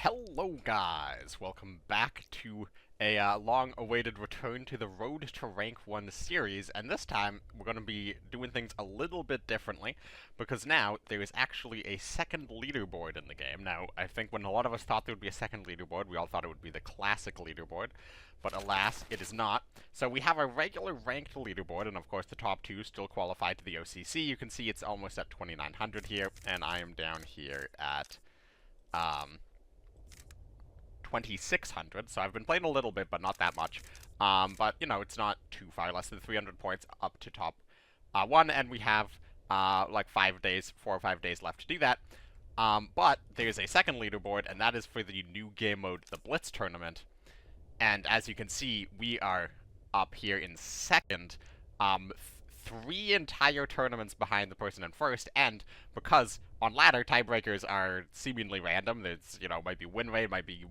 Hello guys, welcome back to a long-awaited return to the Road to Rank 1 series, and this time we're going to be doing things a little bit differently, because now there is actually a second leaderboard in the game. Now, I think when a lot of us thought there would be a second leaderboard, we all thought it would be the classic leaderboard, but alas, it is not. So we have a regular ranked leaderboard, and of course the top two still qualify to the OCC. You can see it's almost at 2,900 here, and I am down here at 2,600, so I've been playing a little bit, but not that much. But, you know, it's not too far, less than 300 points up to top 1, and we have, like 4 or 5 days left to do that. But there's a second leaderboard, and that is for the new game mode, the Blitz Tournament. And as you can see, we are up here in second, 3 entire tournaments behind the person in first, and because on ladder, tiebreakers are seemingly random. There's, you know, might be win rate, might be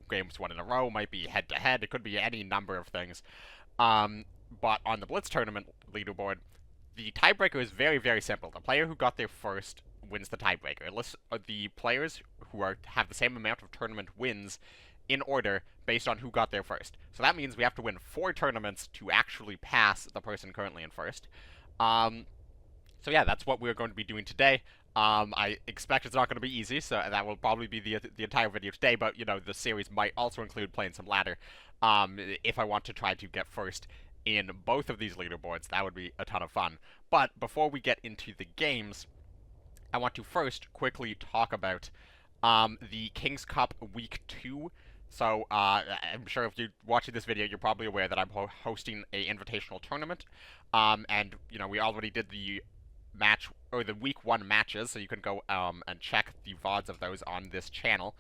games won in a row, might be head-to-head, it could be any number of things. But on the Blitz Tournament leaderboard, the tiebreaker is very, very simple. The player who got there first wins the tiebreaker. It lists the players who have the same amount of tournament wins in order based on who got there first. So that means we have to win 4 tournaments to actually pass the person currently in first. So yeah, that's what we're going to be doing today. I expect it's not going to be easy, so that will probably be the entire video today, but, you know, the series might also include playing some ladder. If I want to try to get first in both of these leaderboards, that would be a ton of fun. But before we get into the games, I want to first quickly talk about the King's Cup Week 2. So, I'm sure if you're watching this video, you're probably aware that I'm hosting a invitational tournament. And, you know, we already did the Week 1 matches, so you can go and check the VODs of those on this channel.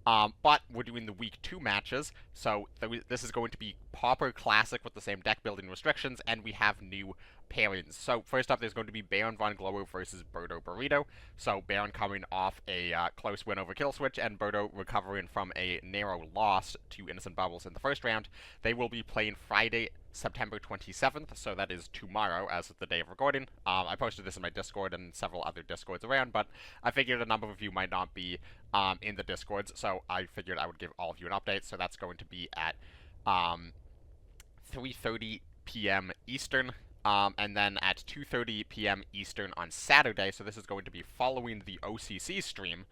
But we're doing the Week 2 matches, so this is going to be Pauper Classic with the same deck building restrictions, and we have new pairings. So first up, there's going to be Baron Von Glower versus Birdo Burrito. So Baron coming off a close win over Killswitch, and Birdo recovering from a narrow loss to Innocent Bubbles in the first round. They will be playing Friday, September 27th, so that is tomorrow as of the day of recording. I posted this in my Discord and several other Discords around, but I figured a number of you might not be in the Discords, so I figured I would give all of you an update. So that's going to be at 3:30 p.m. Eastern, and then at 2:30 p.m. Eastern on Saturday, so this is going to be following the OCC stream.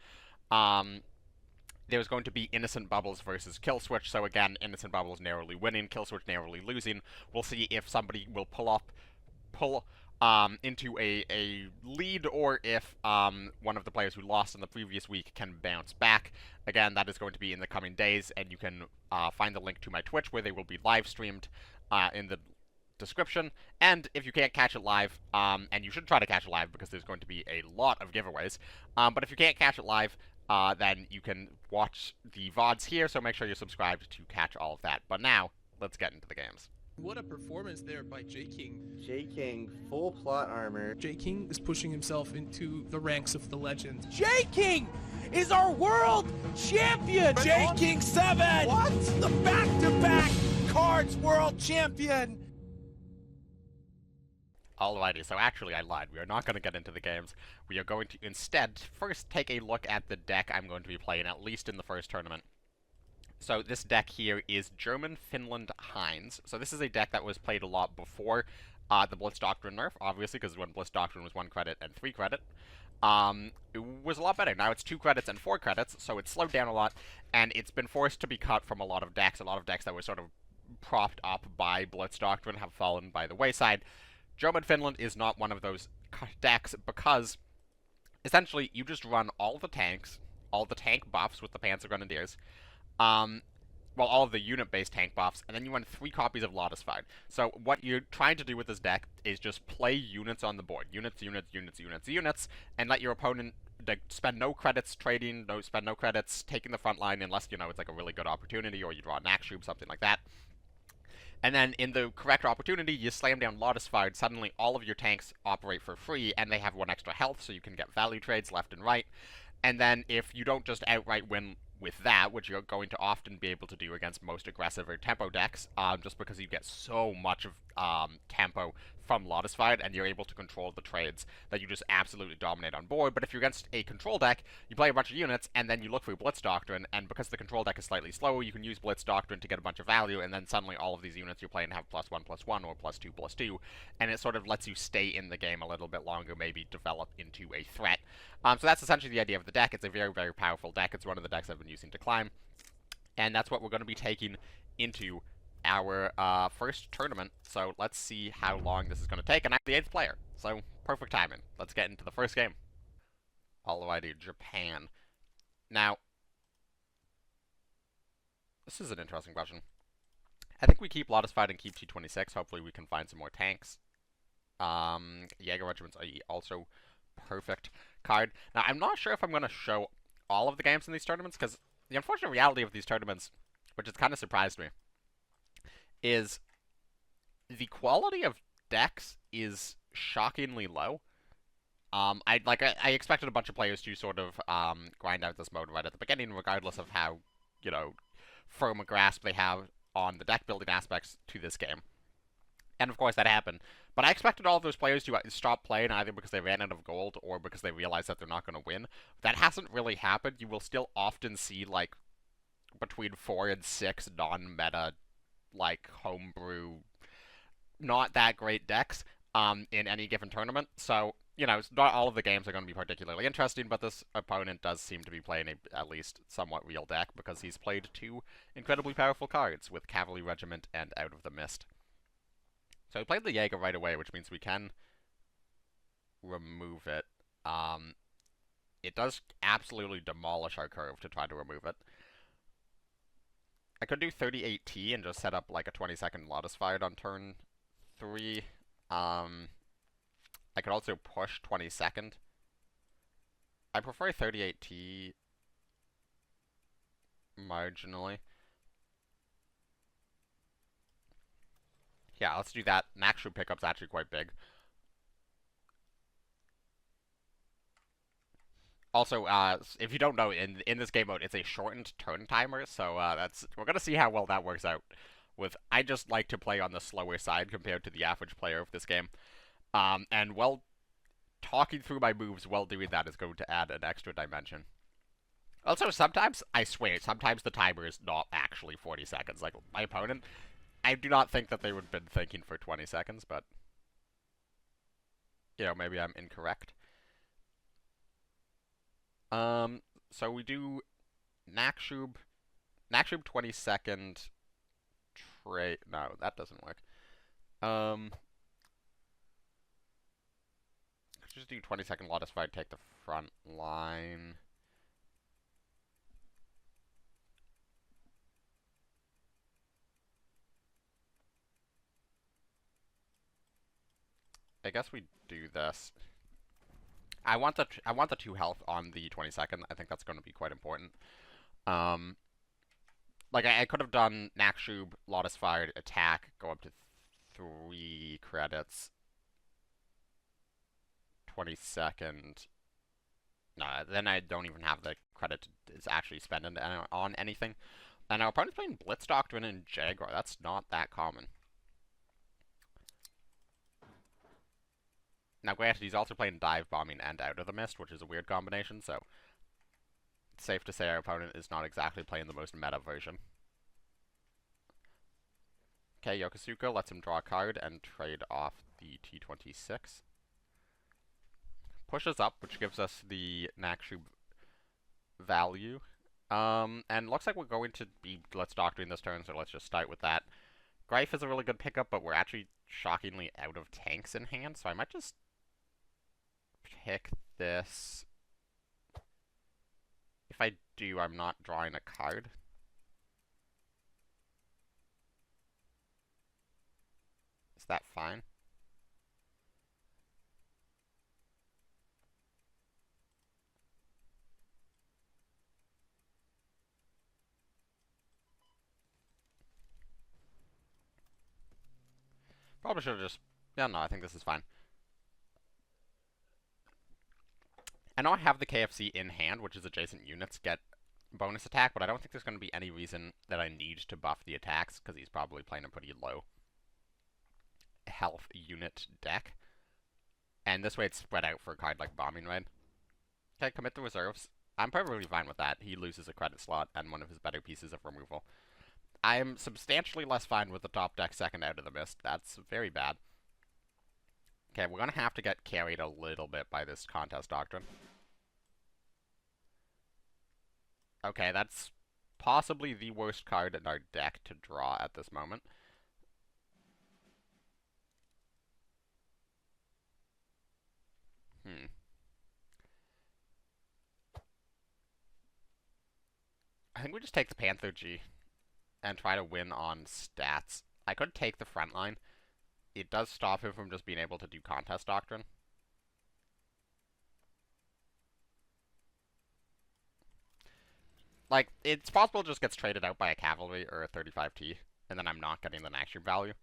There's going to be Innocent Bubbles versus Killswitch, so again, Innocent Bubbles narrowly winning, Killswitch narrowly losing. We'll see if somebody will pull into a lead, or if one of the players who lost in the previous week can bounce back. Again, that is going to be in the coming days, and you can find the link to my Twitch, where they will be live streamed in the description. And if you can't catch it live, and you should try to catch it live because there's going to be a lot of giveaways, but if you can't catch it live, then you can watch the VODs here, so make sure you're subscribed to catch all of that. But now, let's get into the games. What a performance there by J-King. J-King, full plot armor. J-King is pushing himself into the ranks of the legend. J-King is our world champion! J-King 7! What? The back-to-back Cards world champion! Alrighty, so actually I lied. We are not going to get into the games. We are going to instead first take a look at the deck I'm going to be playing, at least in the first tournament. So this deck here is German Finland Heinz. So this is a deck that was played a lot before the Blitz Doctrine nerf, obviously, because when Blitz Doctrine was 1 credit and 3 credit. It was a lot better. Now it's 2 credits and 4 credits, so it's slowed down a lot, and it's been forced to be cut from a lot of decks. A lot of decks that were sort of propped up by Blitz Doctrine have fallen by the wayside. German Finland is not one of those decks because, essentially, you just run all the tanks, all the tank buffs with the Panzer Grenadiers, well, all of the unit-based tank buffs, and then you run 3 copies of Lotusfied. So what you're trying to do with this deck is just play units on the board. Units, units, units, units, units, and let your opponent spend no credits trading, spend no credits taking the front line, unless, you know, it's like a really good opportunity, or you draw an axe troop, something like that. And then in the correct opportunity, you slam down Lotusfied, suddenly all of your tanks operate for free, and they have 1 extra health, so you can get value trades left and right. And then if you don't just outright win with that, which you're going to often be able to do against most aggressive or tempo decks, just because you get so much of tempo from Lotus Fight, and you're able to control the trades that you just absolutely dominate on board. But if you're against a control deck, you play a bunch of units, and then you look for your Blitz Doctrine, and because the control deck is slightly slower, you can use Blitz Doctrine to get a bunch of value, and then suddenly all of these units you're playing have +1/+1 or +2/2, and it sort of lets you stay in the game a little bit longer, maybe develop into a threat. So that's essentially the idea of the deck. It's a very, very powerful deck. It's one of the decks I've been using to climb, and that's what we're going to be taking into our first tournament. So let's see how long this is going to take, and I'm the 8th player, so perfect timing. Let's get into the first game. All the way to Japan. Now, this is an interesting question. I think we keep Lotus Fight and keep T26. Hopefully we can find some more tanks. Jaeger Regiments are also perfect card. Now, I'm not sure if I'm going to show all of the games in these tournaments, because the unfortunate reality of these tournaments, which has kind of surprised me, is the quality of decks is shockingly low. I expected a bunch of players to sort of grind out this mode right at the beginning, regardless of how, you know, firm a grasp they have on the deck building aspects to this game. And of course that happened. But I expected all of those players to stop playing either because they ran out of gold or because they realized that they're not going to win. That hasn't really happened. You will still often see, like, between 4 and 6 non-meta, like, homebrew, not that great decks in any given tournament. So, you know, not all of the games are going to be particularly interesting, but this opponent does seem to be playing a at least somewhat real deck because he's played 2 incredibly powerful cards with Cavalry Regiment and Out of the Mist. So we played the Jaeger right away, which means we can remove it. It does absolutely demolish our curve to try to remove it. I could do 38T and just set up like a 20-second Lotus Fight on turn 3. I could also push 22nd. I prefer 38T marginally. Yeah, let's do that. Naxu pickup's actually quite big. Also, if you don't know, in this game mode, it's a shortened turn timer, so we're gonna see how well that works out. I just like to play on the slower side compared to the average player of this game. And while talking through my moves while doing that is going to add an extra dimension. Also, sometimes, I swear, sometimes the timer is not actually 40 seconds. Like, my opponent, I do not think that they would have been thinking for 20 seconds, but, you know, maybe I'm incorrect. So we do Nakshub 22nd trade. No, that doesn't work. Just do 22nd Lotus Fight, take the front line. I guess we do this. I want the 2 health on the 22nd. I think that's going to be quite important. Like I could have done Nakshub, Lotus Fired, attack, go up to 3 credits. 22nd. No, then I don't even have the credit to actually spend on anything. And our opponent's playing Blitz Doctrine and Jaguar. That's not that common. Now, granted, he's also playing Dive Bombing and Out of the Mist, which is a weird combination, so it's safe to say our opponent is not exactly playing the most meta version. Okay, Yokosuka lets him draw a card and trade off the T26. Pushes up, which gives us the Nakshu value. And looks like we're going to be Blitz Doctoring this turn, so let's just start with that. Greif is a really good pickup, but we're actually shockingly out of tanks in hand, so I might just pick this. If I do, I'm not drawing a card. Is that fine? Probably should have just... Yeah, no, I think this is fine. I know I have the KFC in hand, which is adjacent units get bonus attack, but I don't think there's going to be any reason that I need to buff the attacks, because he's probably playing a pretty low health unit deck. And this way it's spread out for a card like Bombing Raid. Okay, commit the reserves. I'm perfectly fine with that. He loses a credit slot and one of his better pieces of removal. I'm substantially less fine with the top deck second out of the mist. That's very bad. Okay, we're going to have to get carried a little bit by this Contest Doctrine. Okay, that's possibly the worst card in our deck to draw at this moment. I think we just take the Panther G and try to win on stats. I could take the front line. It does stop him from just being able to do Contest Doctrine. Like, it's possible it just gets traded out by a Cavalry or a 35T, and then I'm not getting the Naxxrabe value.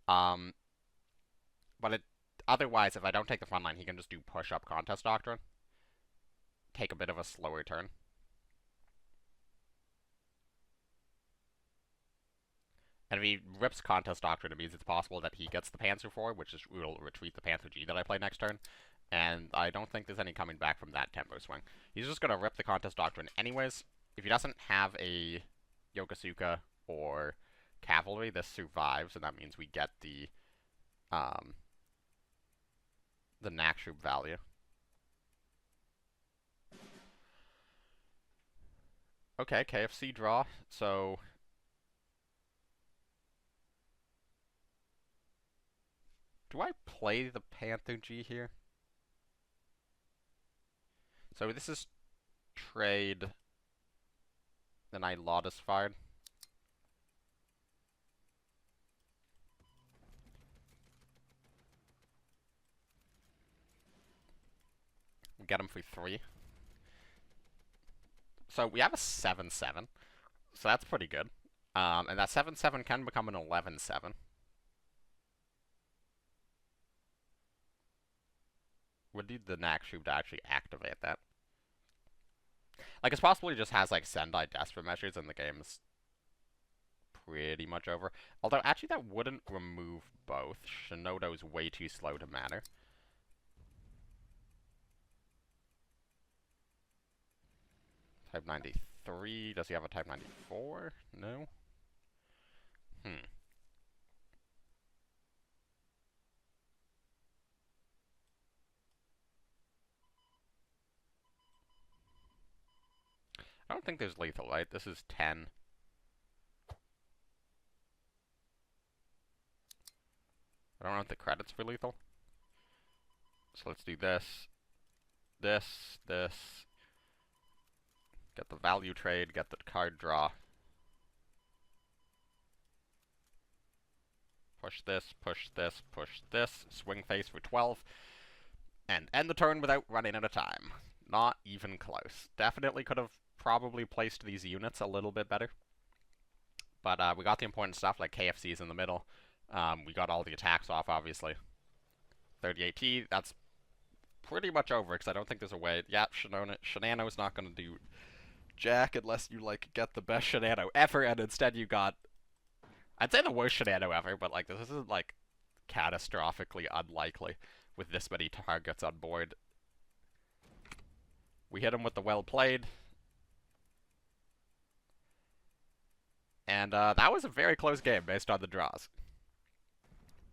But otherwise, if I don't take the front line, he can just do push-up Contest Doctrine. Take a bit of a slower turn. And if he rips Contest Doctrine, it means it's possible that he gets the Panzer IV, which will retreat the Panther G that I play next turn. And I don't think there's any coming back from that tempo swing. He's just going to rip the Contest Doctrine anyways. If he doesn't have a Yokosuka or Cavalry, this survives, and that means we get the Naxxrabe value. Okay, KFC draw, so... Do I play the Panther G here? So this is trade... Then I Lotus fired. We get him for 3. So we have a 7-7. So that's pretty good. And that 7-7 can become an 11-7. Would need the Naxxrabe to actually activate that. Like, it's possible he just has, like, Sendai Desperate Measures and the game's pretty much over. Although, actually, that wouldn't remove both. Shinodo's way too slow to matter. Type 93. Does he have a Type 94? No? I don't think there's lethal, right? This is 10. I don't know if the credits for lethal. So let's do this. This. Get the value trade, get the card draw. Push this, push this, push this. Swing face for 12. And end the turn without running out of time. Not even close. Definitely could have probably placed these units a little bit better. But we got the important stuff, like KFC's in the middle. We got all the attacks off, obviously. 38T, that's pretty much over, because I don't think there's a way. Yeah, Shinano's not going to do jack unless you, like, get the best Shinano ever, and instead you got... I'd say the worst Shinano ever, but, like, this isn't, like, catastrophically unlikely with this many targets on board. We hit him with the well played. And that was a very close game based on the draws.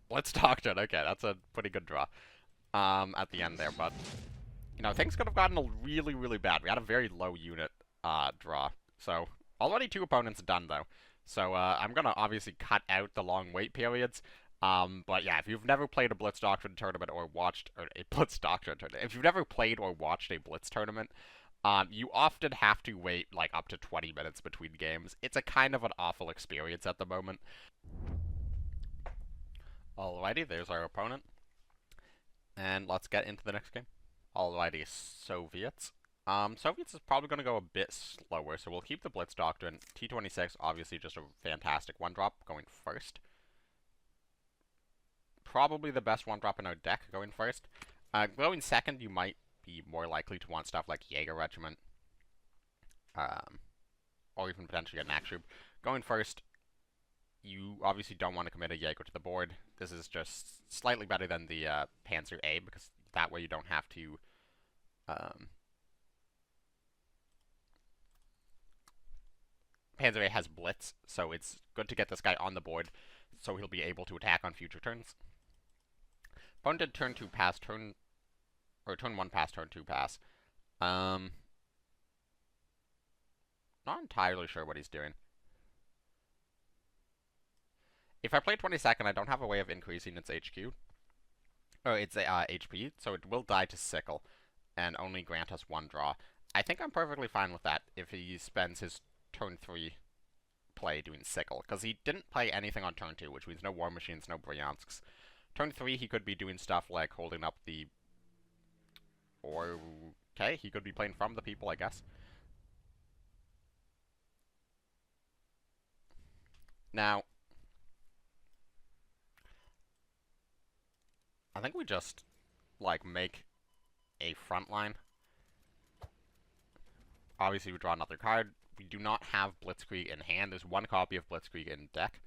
Blitz Doctrine, okay, that's a pretty good draw at the end there, but, you know, things could have gotten really, really bad. We had a very low unit draw. So, already 2 opponents done, though. So, I'm going to obviously cut out the long wait periods. But yeah, if you've never played a Blitz Doctrine tournament or watched a Blitz Doctrine tournament, if you've never played or watched a Blitz tournament, you often have to wait like up to 20 minutes between games. It's a kind of an awful experience at the moment. Alrighty, there's our opponent. And let's get into the next game. Alrighty, Soviets. Soviets is probably going to go a bit slower, so we'll keep the Blitz Doctrine. T26, obviously just a fantastic 1-drop going first. Probably the best 1-drop in our deck going first. Going second, you might be more likely to want stuff like Jaeger Regiment. or even potentially a Nax Troop. Going first, you obviously don't want to commit a Jaeger to the board. This is just slightly better than the Panzer A, because that way you don't have to Panzer A has Blitz, so it's good to get this guy on the board so he'll be able to attack on future turns. Opponent did turn 2 pass, turn 1 pass, turn 2 pass. Not entirely sure what he's doing. If I play 22nd, I don't have a way of increasing its HQ. Or its HP, so it will die to Sickle, and only grant us 1 draw. I think I'm perfectly fine with that if he spends his turn 3 play doing Sickle, because he didn't play anything on turn 2, which means no War Machines, no Bryansks. Turn 3, he could be doing stuff like holding up the... Okay, he could be playing from the people, I guess. Now, I think we just, like, make a front line. Obviously, we draw another card. We do not have Blitzkrieg in hand. There's 1 copy of Blitzkrieg in deck.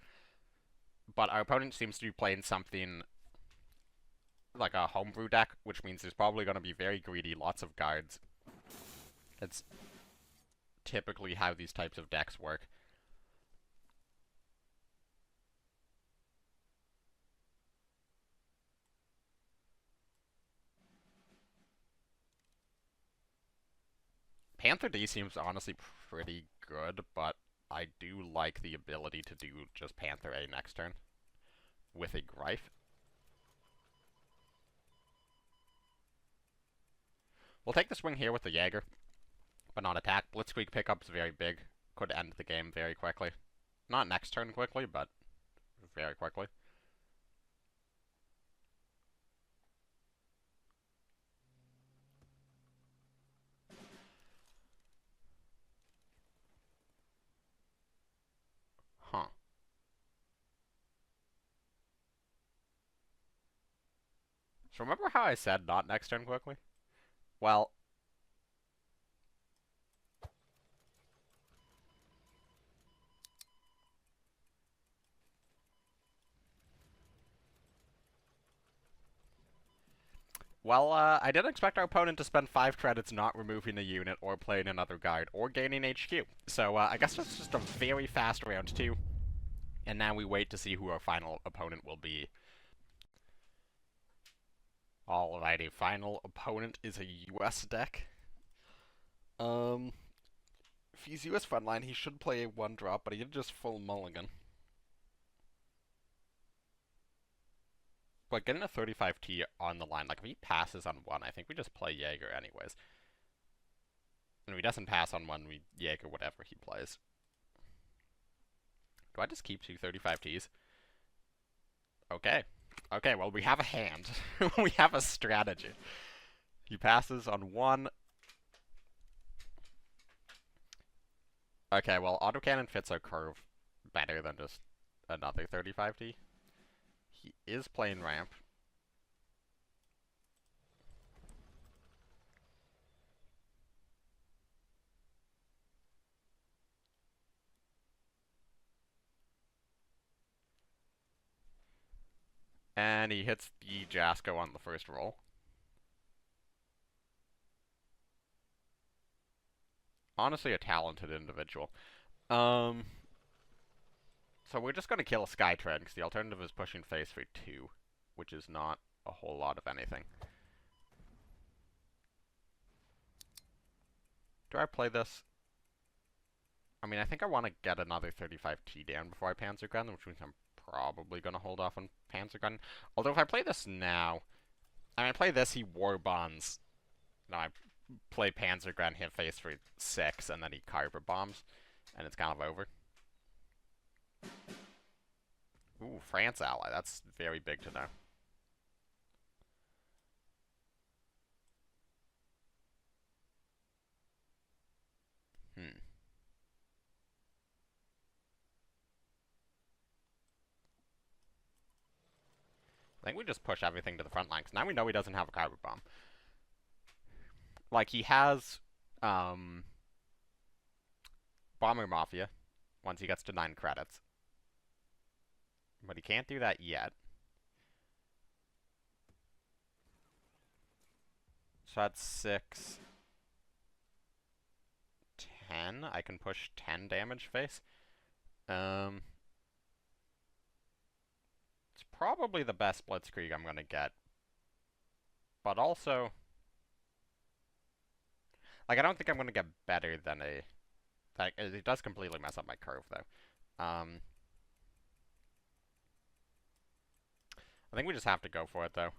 But our opponent seems to be playing something like a homebrew deck, which means there's probably going to be very greedy, lots of guards. It's typically how these types of decks work. Panther D seems honestly pretty good, but I do like the ability to do just Panther A next turn with a Greif. We'll take the swing here with the Jaeger, but not attack. Blitzkrieg pickup's very big. Could end the game very quickly. Not next turn quickly, but very quickly. Huh. So remember how I said not next turn quickly? Well, I didn't expect our opponent to spend 5 credits not removing a unit or playing another guard or gaining HQ. So I guess it's just a very fast round 2. And now we wait to see who our final opponent will be. Alrighty, final opponent is a US deck. If he's US frontline, he should play a 1-drop, but he did just full mulligan. But getting a 35T on the line, like if he passes on 1, I think we just play Jaeger anyways. And if he doesn't pass on 1, we Jaeger whatever he plays. Do I just keep 2 35Ts? Okay. Okay, well, we have a hand. We have a strategy. He passes on 1. Okay, well, autocannon fits our curve better than just another 35T. He is playing ramp. And he hits the Jasko on the first roll. Honestly, a talented individual. So we're just going to kill a Skytread, because the alternative is pushing face for 2, which is not a whole lot of anything. Do I play this? I mean, I think I want to get another 35T down before I Panzer Gun, which means I'm probably going to hold off on Panzer Gun. Although if I play this now, I mean, I play this, he War Bonds. Now I play Panzer Gun, hit face for 6, and then he Carver Bombs, and it's kind of over. Ooh, France ally. That's very big to know. I think we just push everything to the front line, because now we know he doesn't have a Carver Bomb. Like, he has, Bomber Mafia once he gets to 9 credits. But he can't do that yet. So that's 6, 10. I can push 10 damage face. It's probably the best Blitzkrieg I'm gonna get. But also, like, I don't think I'm gonna get better than a... Like, it does completely mess up my curve, though. I think we just have to go for it, though.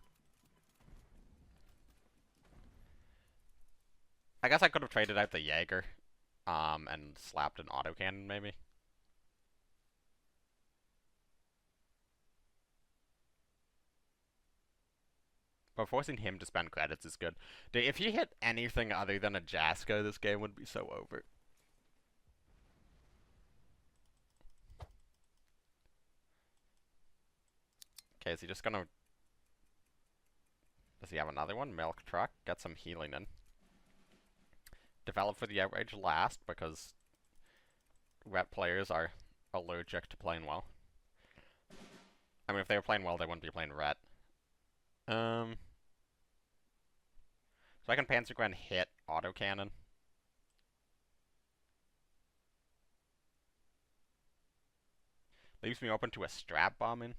I guess I could have traded out the Jaeger, and slapped an autocannon, maybe. But forcing him to spend credits is good. Dude, if he hit anything other than a Jasko, this game would be so over. Okay, is he just gonna... Does he have another one? Milk Truck. Get some healing in. Develop for the Outrage last, because wet players are allergic to playing well. I mean, if they were playing well, they wouldn't be playing ret. So I can Panzergren hit autocannon. Leaves me open to a strap bombing.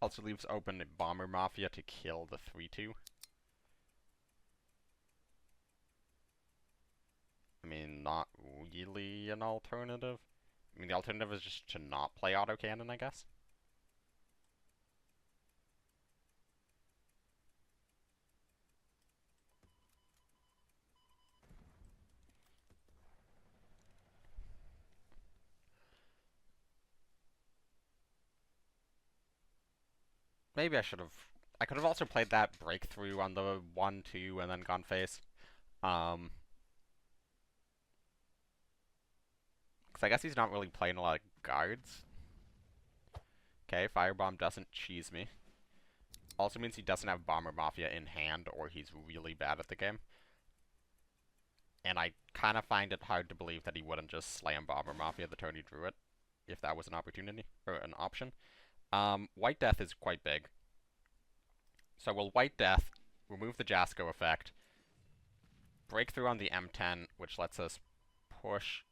Also leaves open a Bomber Mafia to kill the 3-2. I mean, not really an alternative. I mean, the alternative is just to not play autocannon, I guess. Maybe I should have... I could have also played that breakthrough on the 1-2 and then gone face. Because I guess he's not really playing a lot of guards. Okay, Firebomb doesn't cheese me. Also means he doesn't have Bomber Mafia in hand, or he's really bad at the game. And I kind of find it hard to believe that he wouldn't just slam Bomber Mafia the turn he drew it, if that was an opportunity, or an option. White Death is quite big. So we'll White Death, remove the Jasko effect, breakthrough on the M10, which lets us push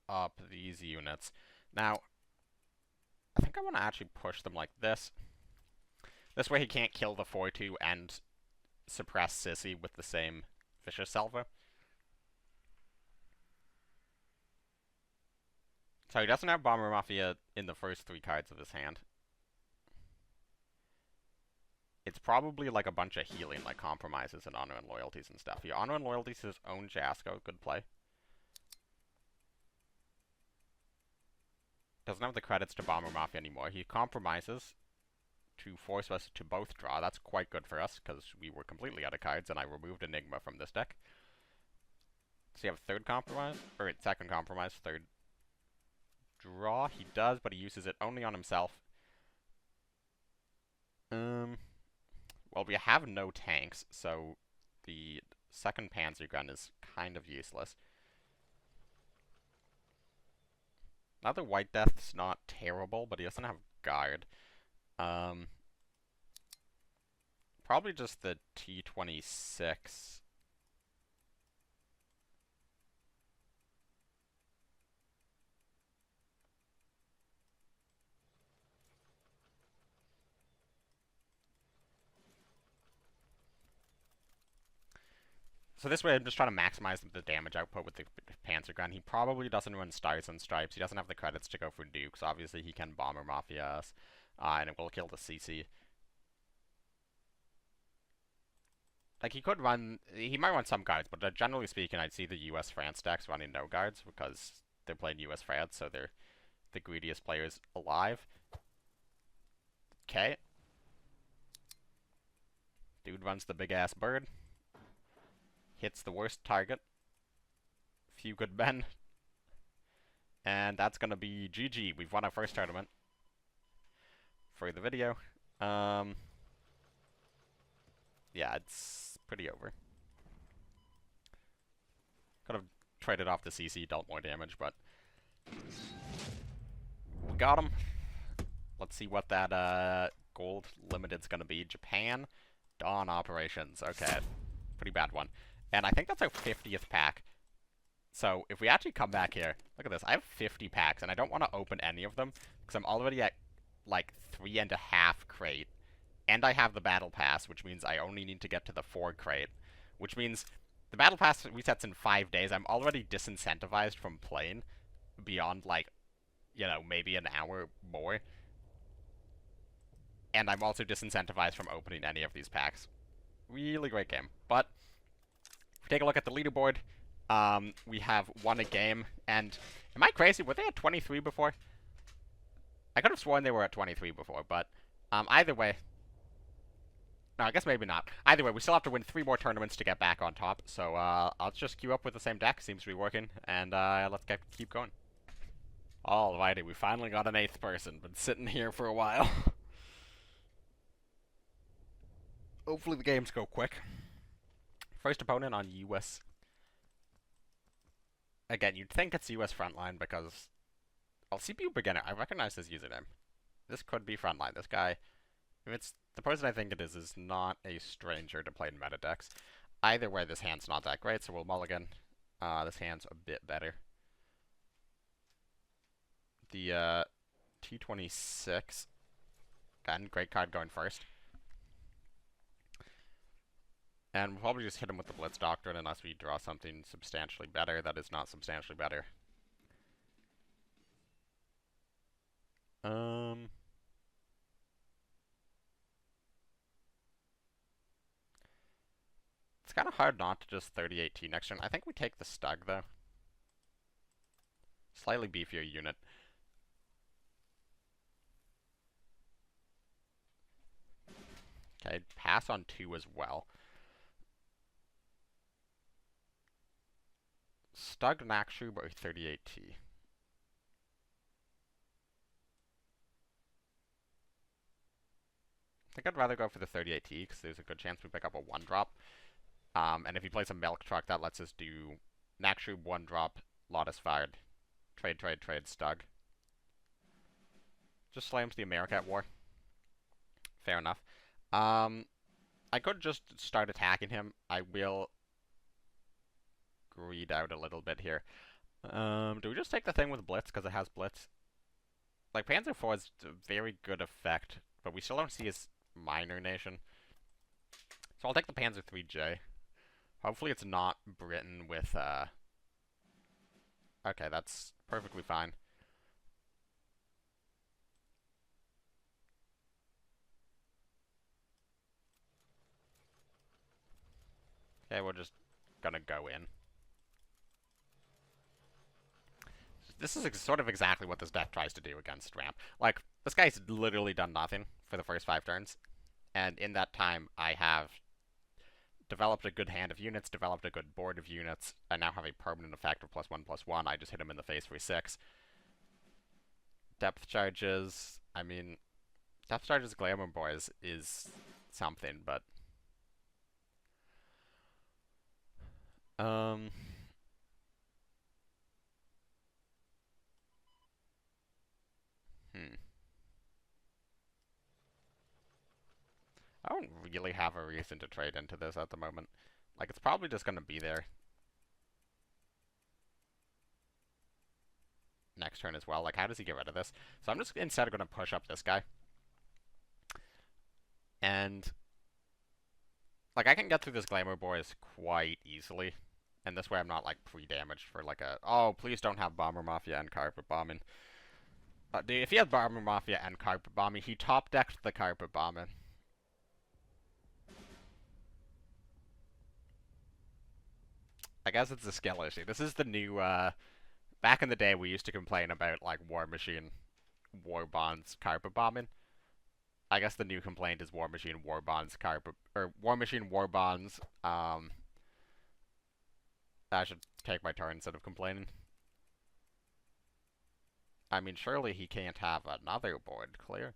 up these units. Now, I think I want to actually push them like this. This way he can't kill the 4-2 and suppress Sissy with the same Vicious Salvo. So he doesn't have Bomber Mafia in the first 3 cards of his hand. It's probably like a bunch of healing, like compromises and honor and loyalties and stuff. He honor and loyalties his own Jasko, good play. Doesn't have the credits to Bomber Mafia anymore. He compromises to force us to both draw. That's quite good for us, because we were completely out of cards, and I removed Enigma from this deck. Does he have a third compromise? Or second compromise, third draw? He does, but he uses it only on himself. Well, we have no tanks, so the second Panzergun is kind of useless. Another White Death's not terrible, but he doesn't have guard. Probably just the T-26. So this way I'm just trying to maximize the damage output with the Panzergun. He probably doesn't run Stars and Stripes. He doesn't have the credits to go for Dukes. Obviously he can Bomber Mafia us, and it will kill the CC. Like, he could run... He might run some guards, but generally speaking, I'd see the US-France decks running no guards, because they're playing US-France, so they're the greediest players alive. Okay. Dude runs the big-ass bird. Hits the worst target. Few good men. And that's gonna be GG. We've won our first tournament. For the video. Yeah, it's pretty over. Could have traded off the CC, dealt more damage, but we got him. Let's see what that gold limited's gonna be. Japan, Dawn Operations. Okay, pretty bad one. And I think that's our 50th pack. So if we actually come back here, look at this. I have 50 packs, and I don't want to open any of them because I'm already at like 3.5 crate, and I have the battle pass, which means I only need to get to the 4 crate, which means the battle pass resets in 5 days. I'm already disincentivized from playing beyond, like, you know, maybe an hour more. And I'm also disincentivized from opening any of these packs. Really great game. But if we take a look at the leaderboard, we have won a game. And am I crazy? Were they at 23 before? I could have sworn they were at 23 before, but either way. No, I guess maybe not. Either way, we still have to win 3 more tournaments to get back on top. So I'll just queue up with the same deck. Seems to be working. And let's keep going. Alrighty, we finally got an 8th person. Been sitting here for a while. Hopefully the games go quick. First opponent on US. Again, you'd think it's US Frontline because... Well, CPU Beginner. I recognize this username. This could be Frontline. This guy... If it's the person I think it is not a stranger to playing meta decks. Either way, this hand's not that great, so we'll mulligan. This hand's a bit better. The T26. Again, great card going first. And we'll probably just hit him with the Blitz Doctrine unless we draw something substantially better that is not substantially better. It's kind of hard not to just 38T next turn. I think we take the Stug, though. Slightly beefier unit. Okay, pass on 2 as well. Stug Nakshub or 38T? I think I'd rather go for the 38T because there's a good chance we pick up a 1-drop. And if he plays a Milk Truck, that lets us do Nakshub 1-drop, Lotus Fired, trade, Stug. Just slams the America at war. Fair enough. I could just start attacking him. I will greed out a little bit here. Do we just take the thing with Blitz because it has Blitz? Like, Panzer IV is a very good effect, but we still don't see his minor nation. So I'll take the Panzer IIIJ. Hopefully it's not Britain with, Okay, that's perfectly fine. Okay, we're just gonna go in. This is sort of exactly what this deck tries to do against Ramp. Like, this guy's literally done nothing for the first 5 turns. And in that time, I have developed a good hand of units, developed a good board of units. I now have a permanent effect of +1/+1. I just hit him in the face for 6. Depth charges. I mean, depth charges Glamour Boys is something, but... I don't really have a reason to trade into this at the moment. Like, it's probably just going to be there next turn as well. Like, how does he get rid of this? So I'm just instead going to push up this guy. And, like, I can get through this Glamour Boys quite easily. And this way I'm not, like, pre-damaged for, like, a... Oh, please don't have Bomber Mafia and Carpet Bombing. Dude, if he had Bomber Mafia and Carpet Bombing, he top-decked the Carpet Bombing. I guess it's a skill issue. This is the new, back in the day we used to complain about, like, War Machine, War Bonds, Carpet Bombing. I guess the new complaint is War Machine, War Bonds, Carpet, or War Machine, War Bonds, I should take my turn instead of complaining. I mean, surely he can't have another board clear.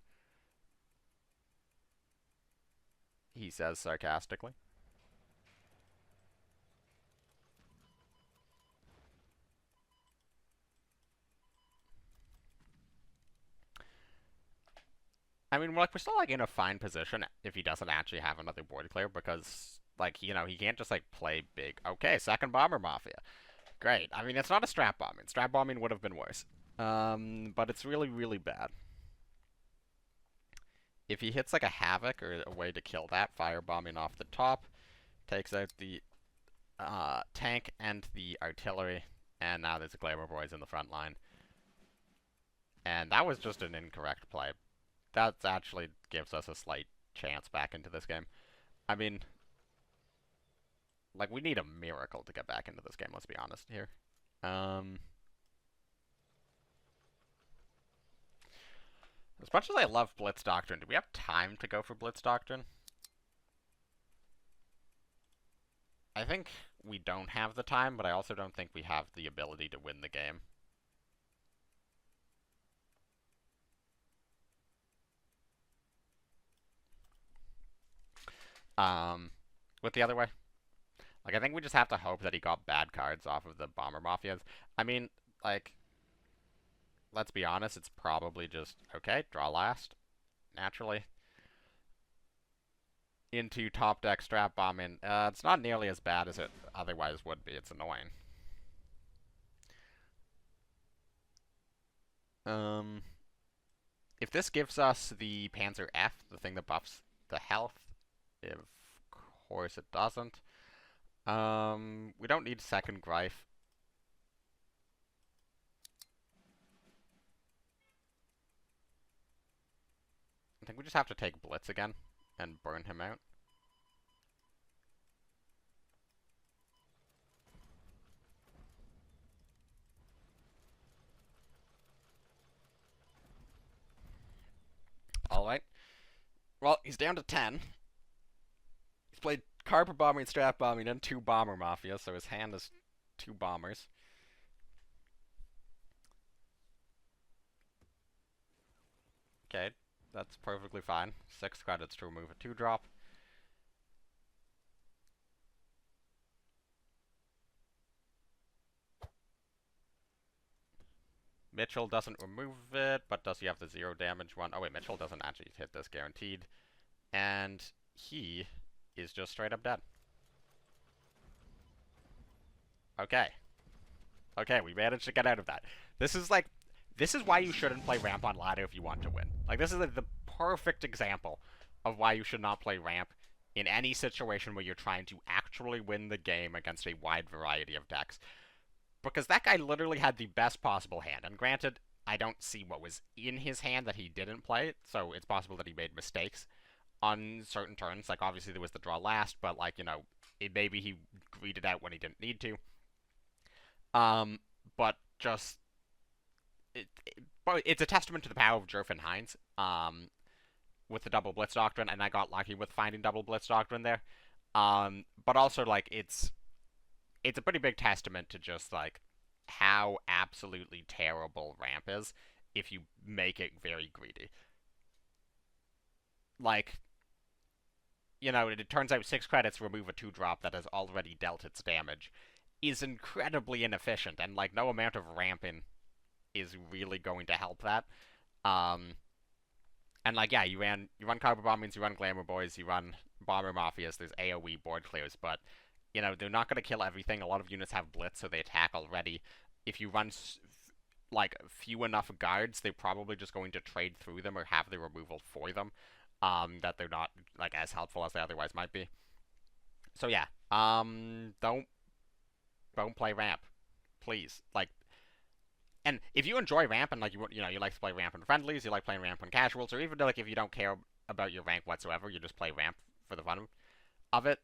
He says sarcastically. I mean, like, we're still, like, in a fine position if he doesn't actually have another board clear, because, like, you know, he can't just, like, play big. Okay, second Bomber Mafia. Great. I mean, it's not a strap bombing. Strap bombing would have been worse. But it's really, really bad. If he hits, like, a Havoc or a way to kill that, firebombing off the top, takes out the tank and the artillery, and now there's a Glamour Boys in the front line. And that was just an incorrect play. That actually gives us a slight chance back into this game. I mean, like, we need a miracle to get back into this game, let's be honest here. As much as I love Blitz Doctrine, do we have time to go for Blitz Doctrine? I think we don't have the time, but I also don't think we have the ability to win the game. With the other way? Like, I think we just have to hope that he got bad cards off of the Bomber Mafias. I mean, like, let's be honest, it's probably just, okay, draw last, naturally. Into top deck strap bombing. It's not nearly as bad as it otherwise would be. It's annoying. If this gives us the Panzer F, the thing that buffs the health, of course it doesn't. We don't need second Greif. I think we just have to take Blitz again and burn him out. Alright. Well, he's down to 10. He's played Carpet Bombing, Strap Bombing, and 2 Bomber Mafia, so his hand is 2 bombers. Okay, that's perfectly fine. 6 credits to remove a 2-drop. Mitchell doesn't remove it, but does he have the 0 damage one? Oh wait, Mitchell doesn't actually hit this guaranteed. And he is just straight up dead. Okay. Okay, we managed to get out of that. This is why you shouldn't play ramp on ladder if you want to win. Like, this is the perfect example of why you should not play ramp in any situation where you're trying to actually win the game against a wide variety of decks. Because that guy literally had the best possible hand. And granted, I don't see what was in his hand that he didn't play, so it's possible that he made mistakes on certain turns. Like, obviously there was the draw last, but, like, you know, maybe he greeted out when he didn't need to. But just... it's a testament to the power of Jerf and Hines, with the double Blitz Doctrine, and I got lucky with finding double Blitz Doctrine there. But also, like, it's a pretty big testament to just, like, how absolutely terrible ramp is if you make it very greedy. Like, you know, it turns out 6 credits remove a 2-drop that has already dealt its damage is incredibly inefficient, and, like, no amount of ramping is really going to help that. And, like, yeah, you run Carpet Bombings, you run Glamour Boys, you run Bomber Mafias, there's AoE board clears, but, you know, they're not going to kill everything. A lot of units have Blitz, so they attack already. If you run, like, few enough guards, they're probably just going to trade through them or have the removal for them, that they're not, like, as helpful as they otherwise might be. So, yeah, don't play ramp, please. Like, and if you enjoy ramp and, like, you know, you like to play ramp in friendlies, you like playing ramp in casuals, or even, like, if you don't care about your rank whatsoever, you just play ramp for the fun of it,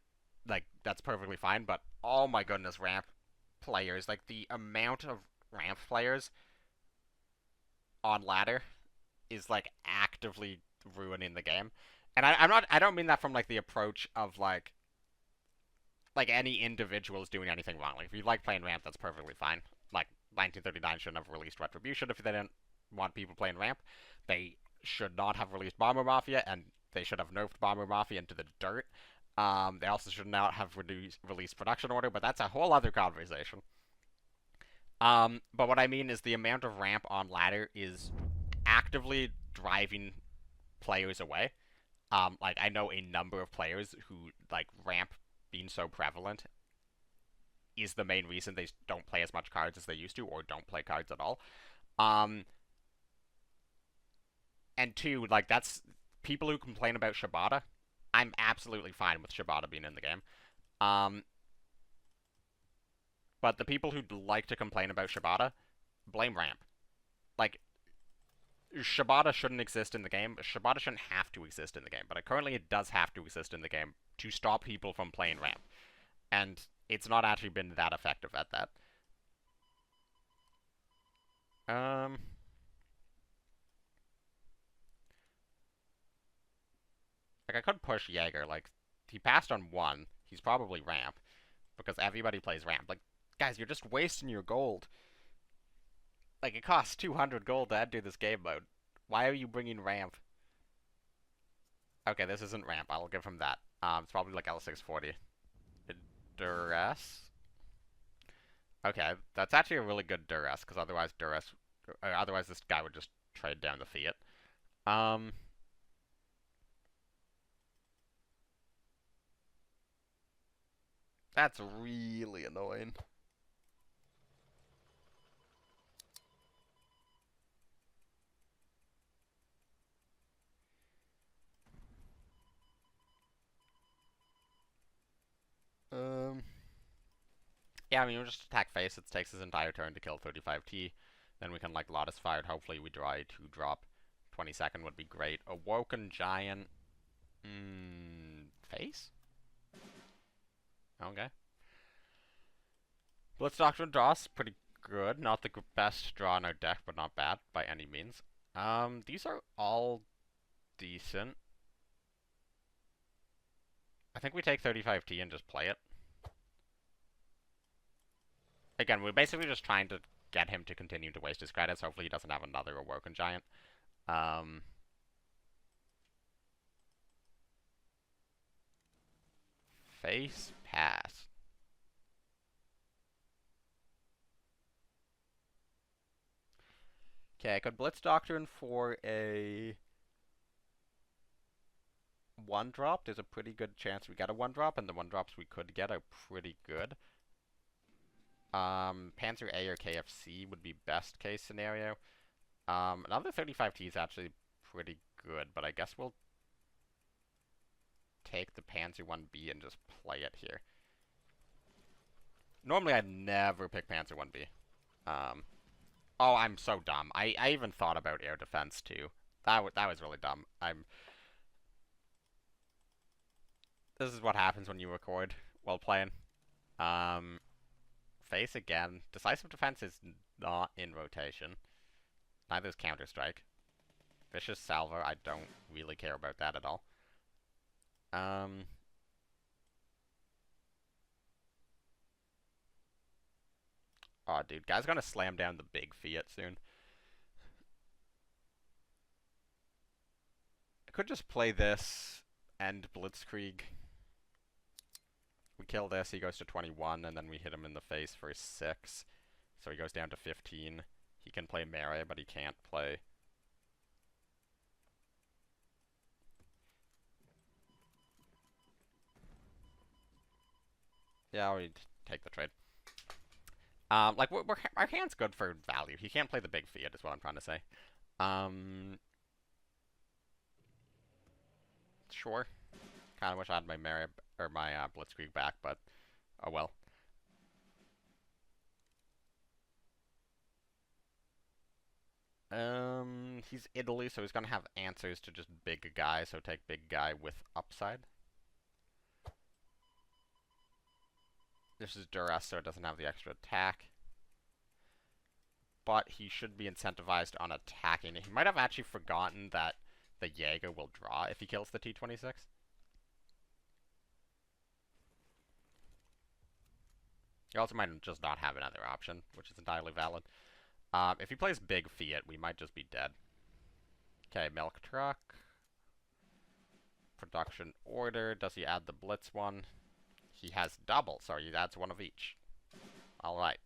like, that's perfectly fine. But oh my goodness, ramp players, like, the amount of ramp players on ladder is, like, actively ruining the game. And I don't mean that from, like, the approach of, like any individuals doing anything wrong. Like, if you like playing ramp, that's perfectly fine. Like, 1939 shouldn't have released Retribution if they didn't want people playing ramp. They should not have released Bomber Mafia, and they should have nerfed Bomber Mafia into the dirt. They also should not have released Production Order, but that's a whole other conversation. But what I mean is the amount of ramp on ladder is actively driving players away. Like, I know a number of players who, like, ramp being so prevalent is the main reason they don't play as much cards as they used to, or don't play cards at all. Um, and two, like, that's people who complain about Shibata. I'm absolutely fine with Shibata being in the game. But the people who like to complain about Shibata, blame ramp. Like, Shibata shouldn't exist in the game. Shibata shouldn't have to exist in the game, but currently it does have to exist in the game to stop people from playing ramp. And it's not actually been that effective at that. Like, I could push Jaeger. Like, he passed on 1. He's probably ramp, because everybody plays ramp. Like, guys, you're just wasting your gold. Like, it costs 200 gold to enter this game mode. Why are you bringing ramp? Okay, this isn't ramp. I'll give him that. It's probably like L640. Duress? Okay, that's actually a really good Duress, because otherwise otherwise this guy would just trade down the Fiat. That's really annoying. Yeah, I mean, we'll just attack face. It takes his entire turn to kill 35T. Then we can, like, Lotus Fire. Hopefully we draw a 2-drop. 22nd would be great. Awoken Giant. Face? Okay. Blitz Doctrine draws pretty good. Not the best draw in our deck, but not bad by any means. These are all decent. I think we take 35T and just play it. Again, we're basically just trying to get him to continue to waste his credits. Hopefully he doesn't have another Awoken Giant. Face pass. Okay, I could Blitz Doctrine for a 1-drop. There's a pretty good chance we get a 1-drop, and the 1-drops we could get are pretty good. Panzer A or KFC would be best case scenario. Another 35T is actually pretty good, but I guess we'll take the Panzer 1B and just play it here. Normally I'd never pick Panzer 1B. Oh, I'm so dumb. I even thought about air defense too. That was really dumb. This is what happens when you record while playing. Face again. Decisive defense is not in rotation. Neither is Counter-Strike. Vicious Salvo, I don't really care about that at all. Oh, dude, guy's gonna slam down the big Fiat soon. I could just play this and Blitzkrieg. We kill this, he goes to 21, and then we hit him in the face for 6. So he goes down to 15. He can play melee, but he can't play... Yeah, we take the trade. Like, our hand's good for value. He can't play the big Fiat, is what I'm trying to say. Sure. Kind of wish I had my my Blitzkrieg back, but oh well. He's Italy, so he's gonna have answers to just big guy, so take big guy with upside. This is Duress, so it doesn't have the extra attack. But he should be incentivized on attacking. He might have actually forgotten that the Jaeger will draw if he kills the T-26. He also might just not have another option, which is entirely valid. If he plays big Fiat, we might just be dead. Okay, Milk Truck. Production Order. Does he add the Blitz one? He has double, so he adds one of each. Alright.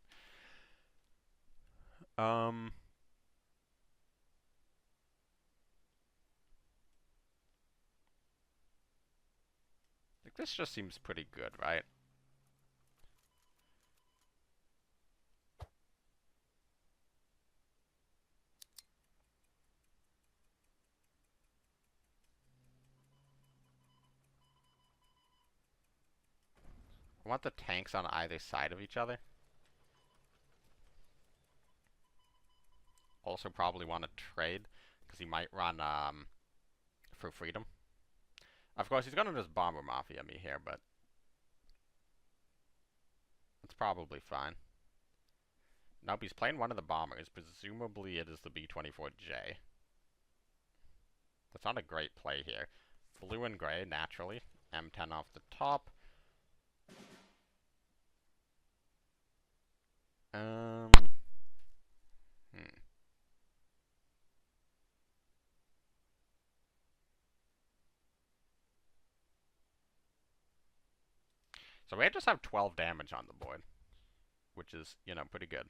This just seems pretty good, right? I want the tanks on either side of each other. Also probably want to trade, because he might run for freedom. Of course, he's gonna just Bomber Mafia me here, but it's probably fine. Nope, he's playing one of the bombers. Presumably it is the B-24J. That's not a great play here. Blue and gray, naturally. M10 off the top. Hmm. So we just have 12 damage on the board, which is, you know, pretty good.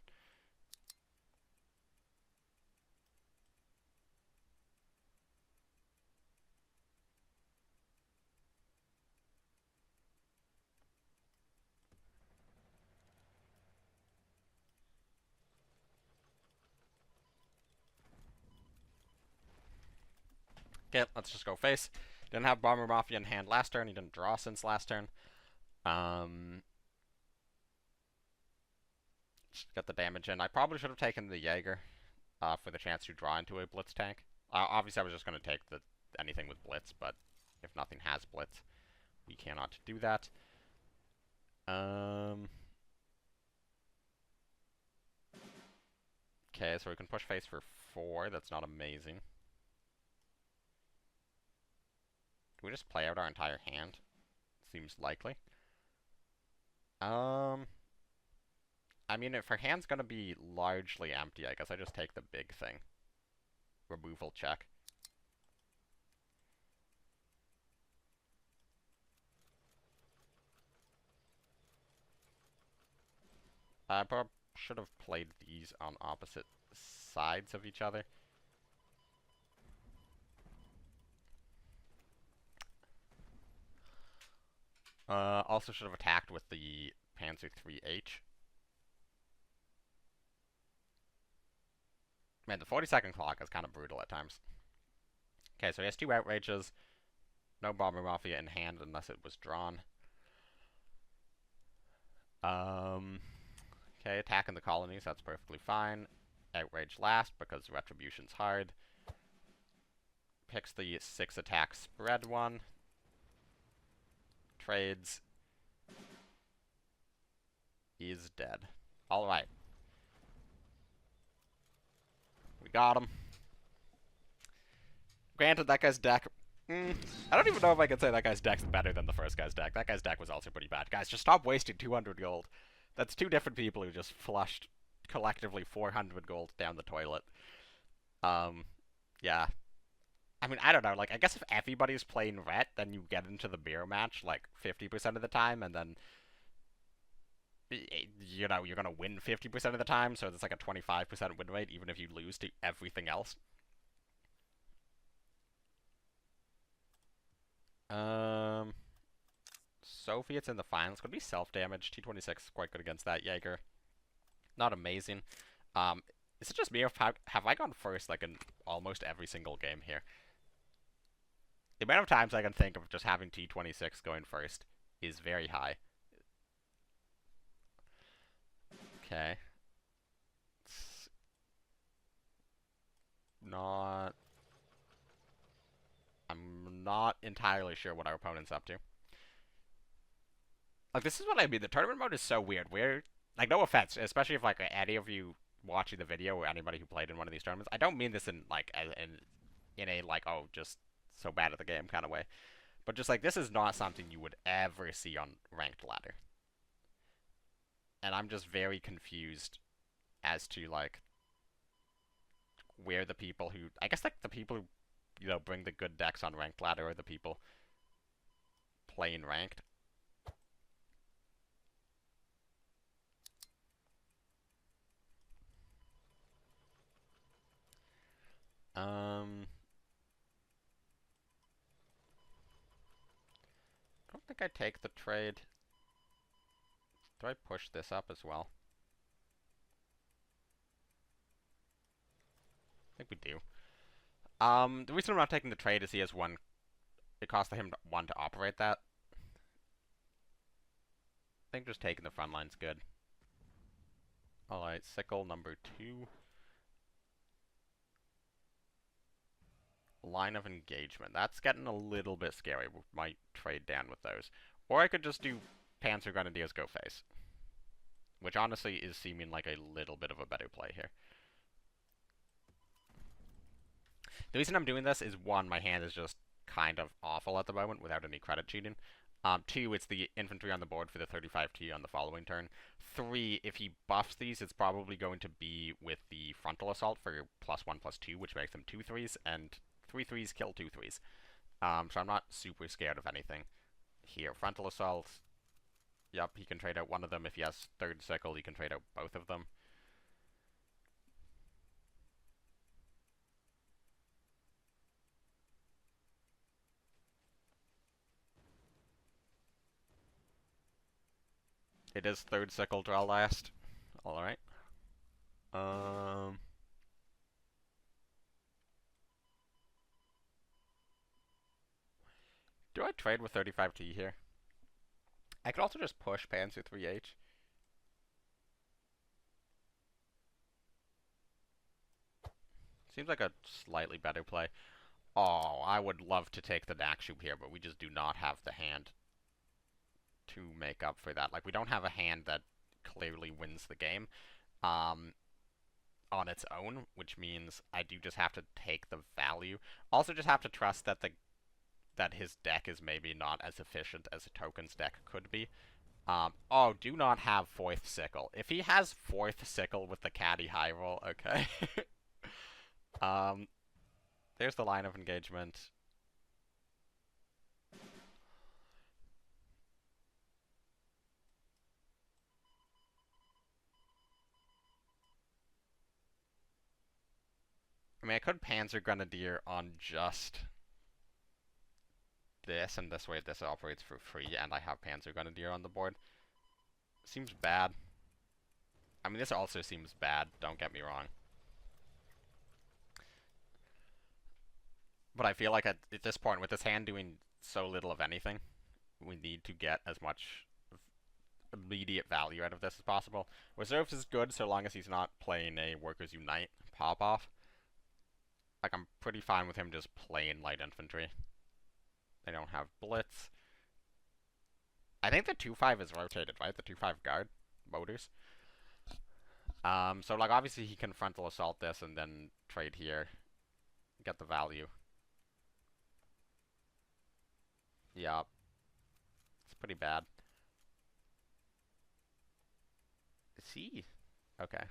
Okay, let's just go face. Didn't have Bomber Mafia in hand last turn. He didn't draw since last turn. Just got the damage in. I probably should have taken the Jaeger for the chance to draw into a Blitz tank. Obviously, I was just going to take anything with Blitz, but if nothing has Blitz, we cannot do that. Okay, so we can push face for 4. That's not amazing. Can we just play out our entire hand? Seems likely. I mean, if our hand's gonna be largely empty, I guess I just take the big thing. Removal check. I probably should have played these on opposite sides of each other. Also should have attacked with the Panzer 3H. Man, the 40-second clock is kind of brutal at times. Okay, so he has 2 outrages. No Bomber Mafia in hand unless it was drawn. Okay, attacking the colonies, that's perfectly fine. Outrage last because Retribution's hard. Picks the 6 attack spread one. Trades. Is dead. Alright. We got him. Granted, that guy's deck... I don't even know if I can say that guy's deck's better than the first guy's deck. That guy's deck was also pretty bad. Guys, just stop wasting 200 gold. That's 2 different people who just flushed collectively 400 gold down the toilet. Yeah. I mean, I don't know. Like, I guess if everybody's playing ret, then you get into the mirror match, like, 50% of the time, and then... you know, you're gonna win 50% of the time, so it's like a 25% win rate, even if you lose to everything else. Soviets in the finals. Could be self-damage. T-26 is quite good against that. Jaeger. Not amazing. Is it just me, or have I gone first, like, in almost every single game here? The amount of times I can think of just having T-26 going first is very high. Okay. It's not... I'm not entirely sure what our opponent's up to. Like, this is what I mean. The tournament mode is so weird. Like, no offense, especially if, like, any of you watching the video or anybody who played in one of these tournaments. I don't mean this in, like, in a, like, oh, just so bad at the game kind of way. But just, like, this is not something you would ever see on Ranked Ladder. And I'm just very confused as to, like, where the people who... I guess, like, the people who, you know, bring the good decks on Ranked Ladder are the people playing Ranked. I don't think I take the trade. Do I push this up as well? I think we do. The reason I'm not taking the trade is he has one. It costs him one to operate that. I think just taking the front line's good. Alright, sickle number 2. Line of engagement. That's getting a little bit scary. We might trade down with those. Or I could just do Panzer Grenadiers go face. Which honestly is seeming like a little bit of a better play here. The reason I'm doing this is, one, my hand is just kind of awful at the moment without any credit cheating. 2, it's the infantry on the board for the 35T on the following turn. 3, if he buffs these, it's probably going to be with the frontal assault for +1/+2, which makes them 2 3s, and 3 3s kill 2 3s. So I'm not super scared of anything here. Frontal assault, yep, he can trade out one of them. If he has third sickle, he can trade out both of them. It is third sickle draw last. Alright. Do I trade with 35T here? I could also just push Panzer 3H. Seems like a slightly better play. Oh, I would love to take the Nakshub here, but we just do not have the hand to make up for that. Like, we don't have a hand that clearly wins the game on its own, which means I do just have to take the value. Also just have to trust that that his deck is maybe not as efficient as a tokens deck could be. Oh, do not have 4th sickle. If he has 4th sickle with the caddy high roll, okay. There's the line of engagement. I mean, I could Panzer Grenadier on just this, and this way this operates for free, and I have Panzer Grenadier on the board. Seems bad. I mean, this also seems bad, don't get me wrong. But I feel like at this point, with this hand doing so little of anything, we need to get as much immediate value out of this as possible. Reserves is good so long as he's not playing a Workers Unite pop-off. Like, I'm pretty fine with him just playing light infantry. They don't have blitz. I think the 2-5 is rotated, right? The 2-5 guard motors. So, like, obviously he can frontal assault this and then trade here. Get the value. Yup. It's pretty bad. Is he? Okay.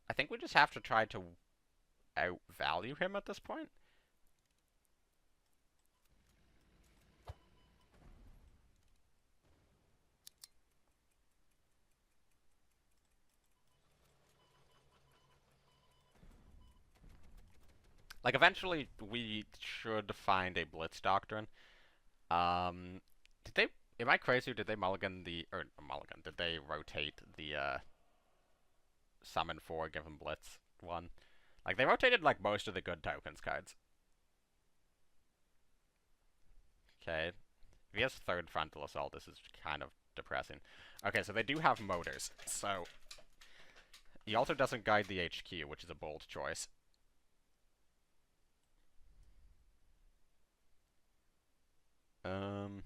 I think we just have to try to outvalue him at this point. Like, eventually, we should find a Blitz Doctrine. Did they... Am I crazy, or did they mulligan the... Or, mulligan, did they rotate the, Summon 4, give him Blitz 1? Like, they rotated, like, most of the good tokens cards. Okay. If he has third frontal assault, this is kind of depressing. Okay, so they do have motors, so... He also doesn't guide the HQ, which is a bold choice. I'm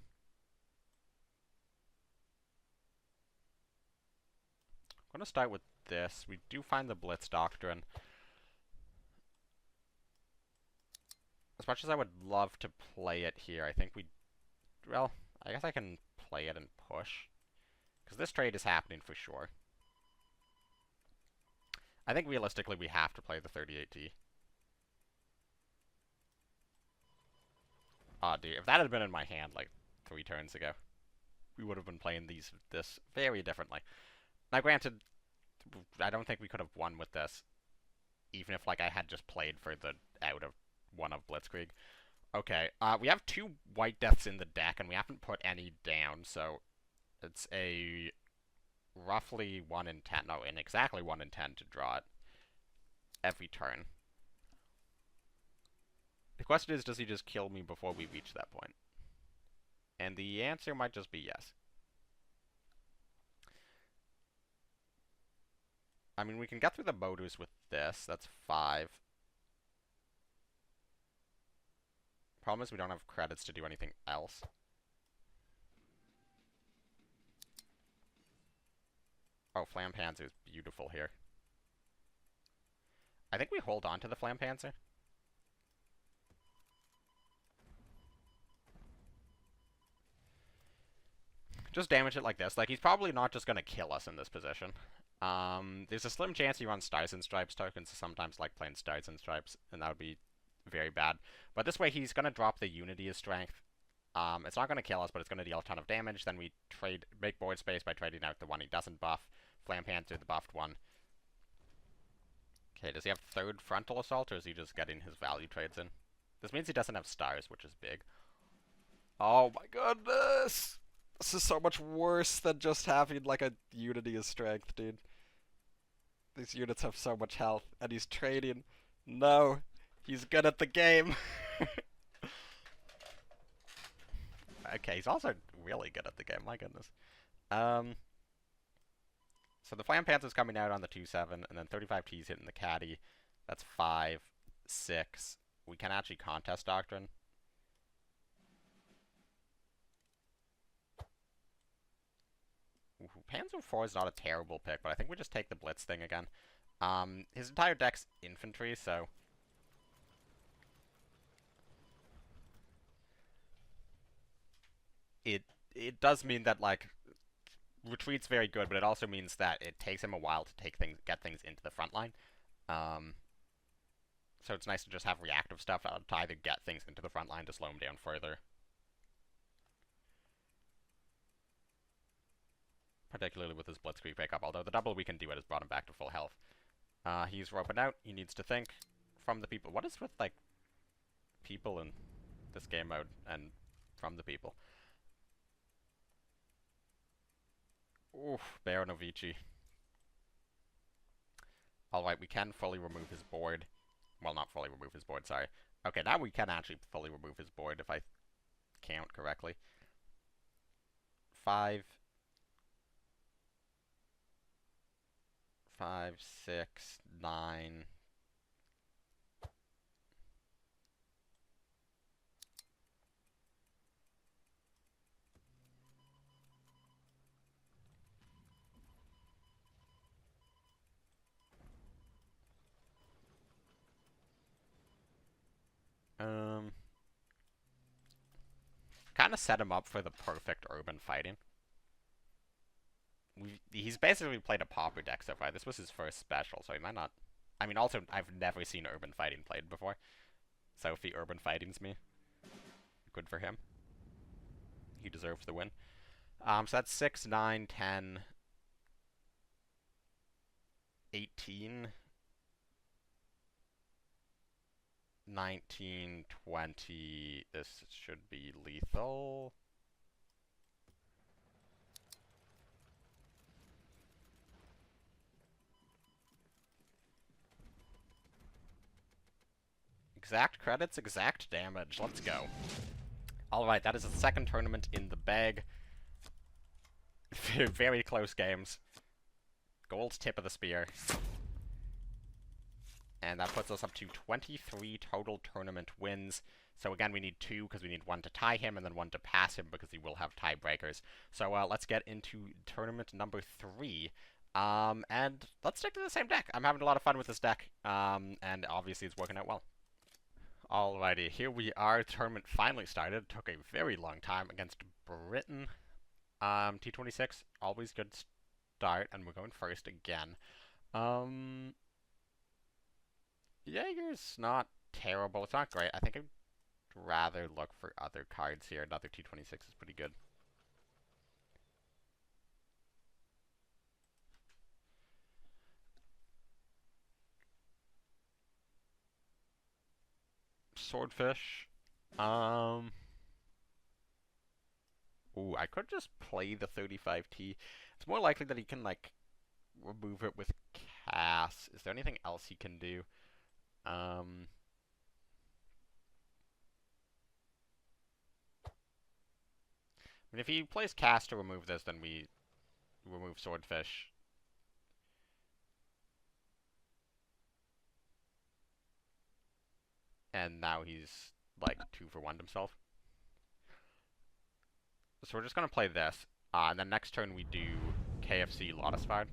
gonna start with this. We do find the Blitz Doctrine. As much as I would love to play it here, I think we... Well, I guess I can play it and push. Because this trade is happening for sure. I think realistically we have to play the 38T. Oh, dude, if that had been in my hand like 3 turns ago, we would have been playing this very differently. Now, granted, I don't think we could have won with this, even if like I had just played for the out of one of Blitzkrieg. Okay, we have 2 white deaths in the deck, and we haven't put any down, so it's a roughly 1 in 10, no, in exactly 1 in 10 to draw it every turn. The question is, does he just kill me before we reach that point? And the answer might just be yes. I mean, we can get through the motors with this. That's 5. Problem is we don't have credits to do anything else. Oh, Flampanzer is beautiful here. I think we hold on to the Flampanzer. Just damage it like this. Like, he's probably not just going to kill us in this position. There's a slim chance he runs Stars and Stripes tokens, so sometimes like playing Stars and Stripes, and that would be very bad. But this way, he's going to drop the Unity as strength. It's not going to kill us, but it's going to deal a ton of damage. Then we make board space by trading out the one he doesn't buff. Flampanzer, the buffed one. Okay, does he have 3rd Frontal Assault, or is he just getting his value trades in? This means he doesn't have Stars, which is big. Oh my goodness! This is so much worse than just having, like, a Unity as strength, dude. These units have so much health, and he's trading. No! He's good at the game! Okay, he's also really good at the game, my goodness. So the Flampanzer's coming out on the 2-7, and then 35T's hitting the Caddy. That's 5, 6. We can actually contest Doctrine. Ooh, Panzer 4 is not a terrible pick, but I think we just take the Blitz thing again. His entire deck's infantry, so... It does mean that, like, retreat's very good, but it also means that it takes him a while to get things into the front line. So it's nice to just have reactive stuff to either get things into the front line to slow him down further. Particularly with his Blitzkrieg pickup, although the double we can do it has brought him back to full health. He's roping out. He needs to think from the people. What is with, like, people in this game mode and from the people? Oof, Baronovici. Alright, we can fully remove his board. Well, not fully remove his board, sorry. Okay, now we can actually fully remove his board if I count correctly. 5, 6, 9. Kind of set him up for the perfect urban fighting. He's basically played a pauper deck so far. This was his first special, so he might not... I mean, also, I've never seen urban fighting played before. So if he urban fighting's me, good for him. He deserves the win. So that's 6, 9, 10, 18, 19, 20. This should be lethal. Exact credits, exact damage. Let's go. Alright, that is the second tournament in the bag. Very close games. Gold tip of the spear. And that puts us up to 23 total tournament wins. So again, we need 2 because we need 1 to tie him and then 1 to pass him because he will have tiebreakers. So let's get into tournament number 3. And let's stick to the same deck. I'm having a lot of fun with this deck. And obviously it's working out well. Alrighty, here we are. Tournament finally started. Took a very long time against Britain. T26, always good start, and we're going first again. Jaeger's not terrible. It's not great. I think I'd rather look for other cards here. Another T26 is pretty good. Swordfish. Ooh, I could just play the 35T. It's more likely that he can, like, remove it with Cass. Is there anything else he can do? I mean, if he plays Cass to remove this, then we remove Swordfish. And now he's, like, 2-for-1 himself. So we're just going to play this. And then next turn we do KFC Lotus Fired.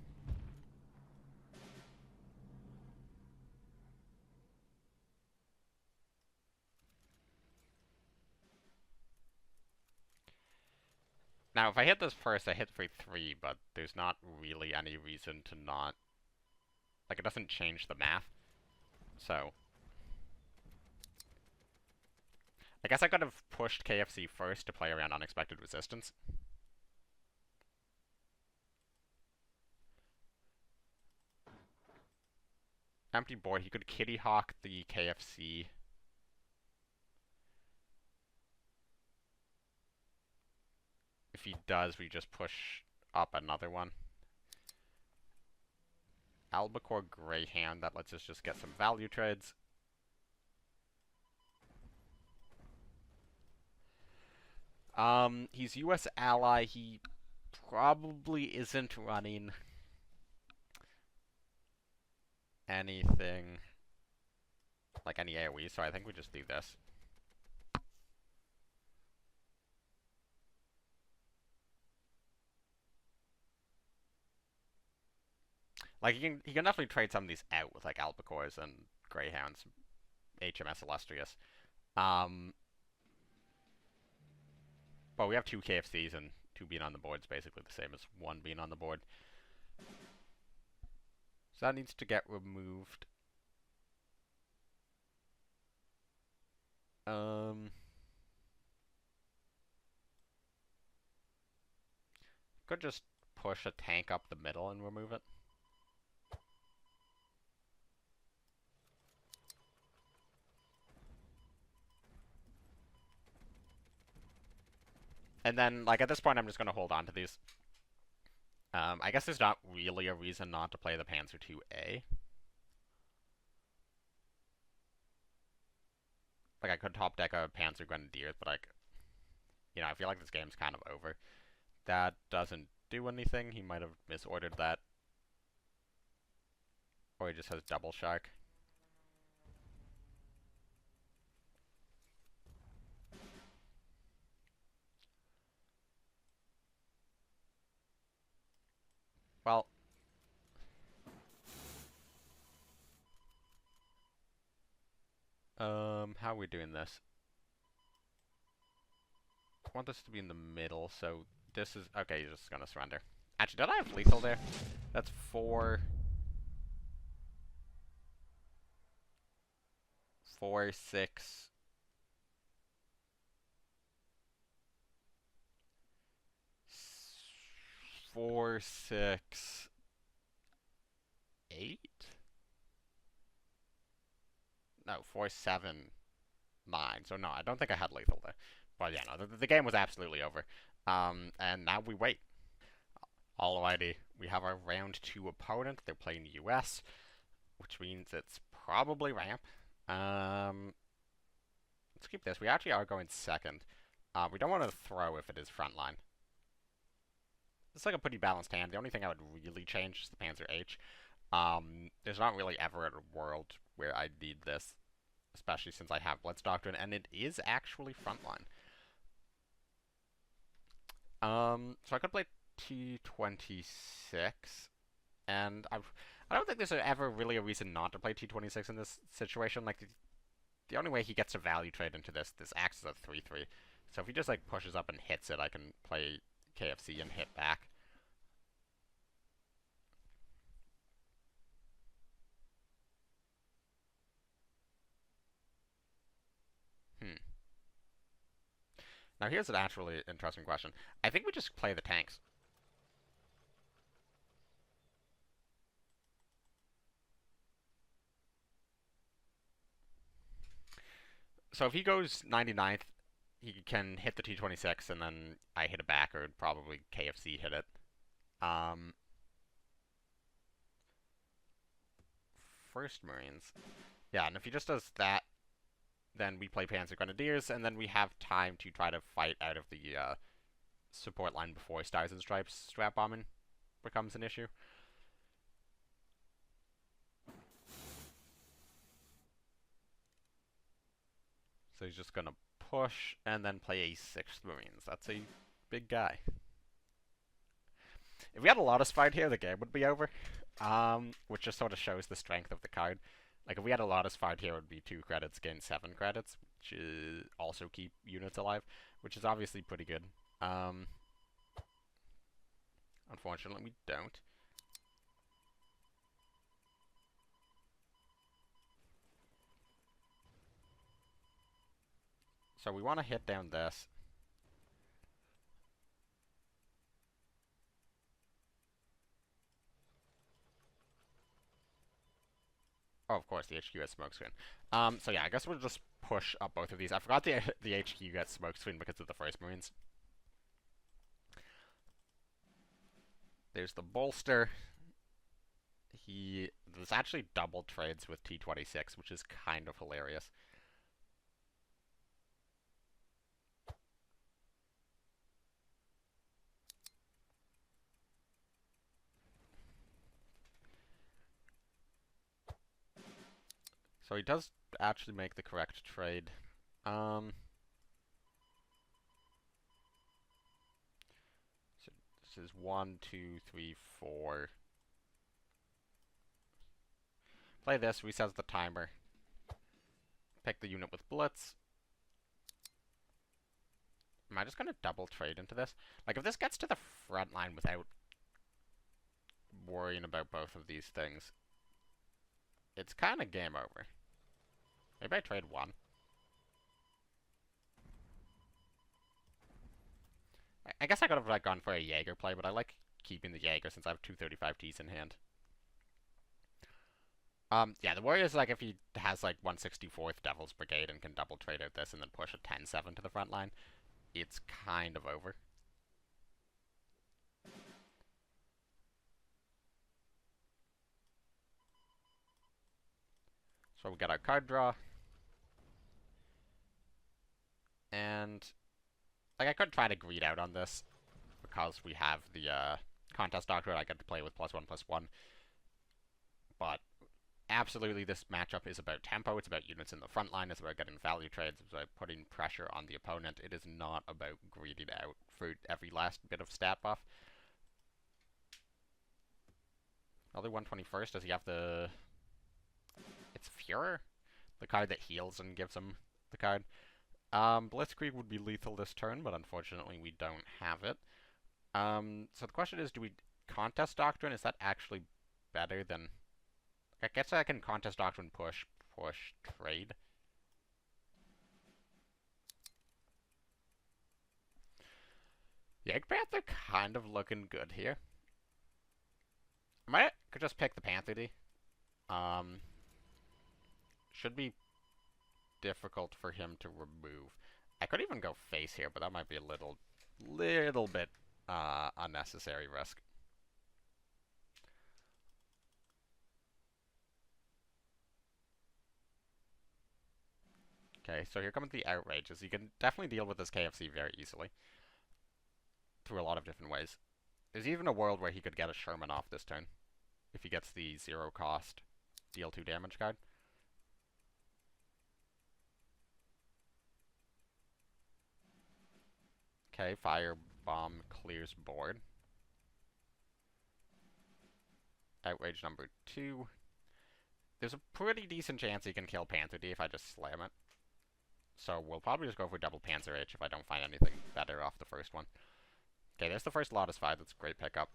Now, if I hit this first, I hit for 3, but there's not really any reason to not... Like, it doesn't change the math. So... I guess I could have pushed KFC first to play around Unexpected Resistance. Empty board, he could Kitty Hawk the KFC. If he does, we just push up another one. Albacore Greyhound, that lets us just get some value trades. He's US ally, he probably isn't running anything like any AoE, so I think we just do this. Like, he can definitely trade some of these out with, like, Albacores and Greyhounds, HMS Illustrious. But we have 2 KFCs, and 2 being on the board is basically the same as 1 being on the board. So that needs to get removed. Could just push a tank up the middle and remove it. And then, like, at this point, I'm just going to hold on to these. I guess there's not really a reason not to play the Panzer IIA. Like, I could top deck a Panzer Grenadiers, but, like, you know, I feel like this game's kind of over. That doesn't do anything. He might have misordered that. Or he just has double shark. Well, how are we doing this? I want this to be in the middle, so this is... Okay, you're just gonna surrender. Actually, did I have lethal there? That's 4... 4, 6... 4, 6... 8? No, 4, 7, 9. So no, I don't think I had lethal there. But yeah, no, the game was absolutely over. And now we wait. Alrighty, we have our round 2 opponent. They're playing US, which means it's probably ramp. Let's keep this. We actually are going second. We don't want to throw if it is frontline. It's like a pretty balanced hand. The only thing I would really change is the Panzer H. There's not really ever a world where I need this, especially since I have Blitz Doctrine, and it is actually frontline. So I could play T26, and I don't think there's ever really a reason not to play T26 in this situation. Like, the only way he gets a value trade into this acts as a 3-3. So if he just, like, pushes up and hits it, I can play KFC and hit back. Now here's an actually interesting question. I think we just play the tanks. So if he goes 99th, he can hit the T26, and then I hit it back, or probably KFC hit it. First Marines. Yeah, and if he just does that, then we play Panzer Grenadiers, and then we have time to try to fight out of the support line before Stars and Stripes strap bombing becomes an issue. So he's just gonna push and then play a 6th Marines. That's a big guy. If we had a Lotus fight here, the game would be over. Which just sort of shows the strength of the card. Like, if we had a Lotus fight here, it would be 2 credits, gain 7 credits, which is also keep units alive, which is obviously pretty good. Unfortunately, we don't. So we want to hit down this. Oh, of course, the HQ has smokescreen. So yeah, I guess we'll just push up both of these. I forgot the HQ gets smokescreen because of the first Marines. There's the bolster. There's actually double trades with T26, which is kind of hilarious. So he does actually make the correct trade. So this is 1, 2, 3, 4. Play this, resets the timer. Pick the unit with Blitz. Am I just going to double trade into this? Like, if this gets to the front line without worrying about both of these things, it's kind of game over. Maybe I trade 1. I guess I could have like gone for a Jaeger play, but I like keeping the Jaeger since I have 235Ts in hand. Yeah, the Warrior is like if he has like 164th Devil's Brigade and can double trade out this and then push a 10-7 to the front line, it's kind of over. So we got our card draw. And like I could try to greed out on this because we have the contest doctrine. I get to play with +1/+1. But absolutely, this matchup is about tempo. It's about units in the front line. It's about getting value trades. It's about putting pressure on the opponent. It is not about greeding out for every last bit of stat buff. Another 121st. Does he have the... It's Fuhrer? The card that heals and gives him the card. Blitzkrieg would be lethal this turn, but unfortunately we don't have it. So the question is, do we contest doctrine? Is that actually better than... I guess I can contest doctrine, push, trade. Jagdpanther kind of looking good here. I could just pick the Panther D. Should be difficult for him to remove. I could even go face here, but that might be a little bit unnecessary risk. Okay, so here comes the outrages. You can definitely deal with this KFC very easily through a lot of different ways. There's even a world where he could get a Sherman off this turn if he gets the 0 cost deal 2 damage card. Okay, Firebomb clears board. Outrage number 2. There's a pretty decent chance he can kill Panther D if I just slam it. So we'll probably just go for double Panzer H if I don't find anything better off the first one. Okay, there's the first Lotus 5. That's a great pickup.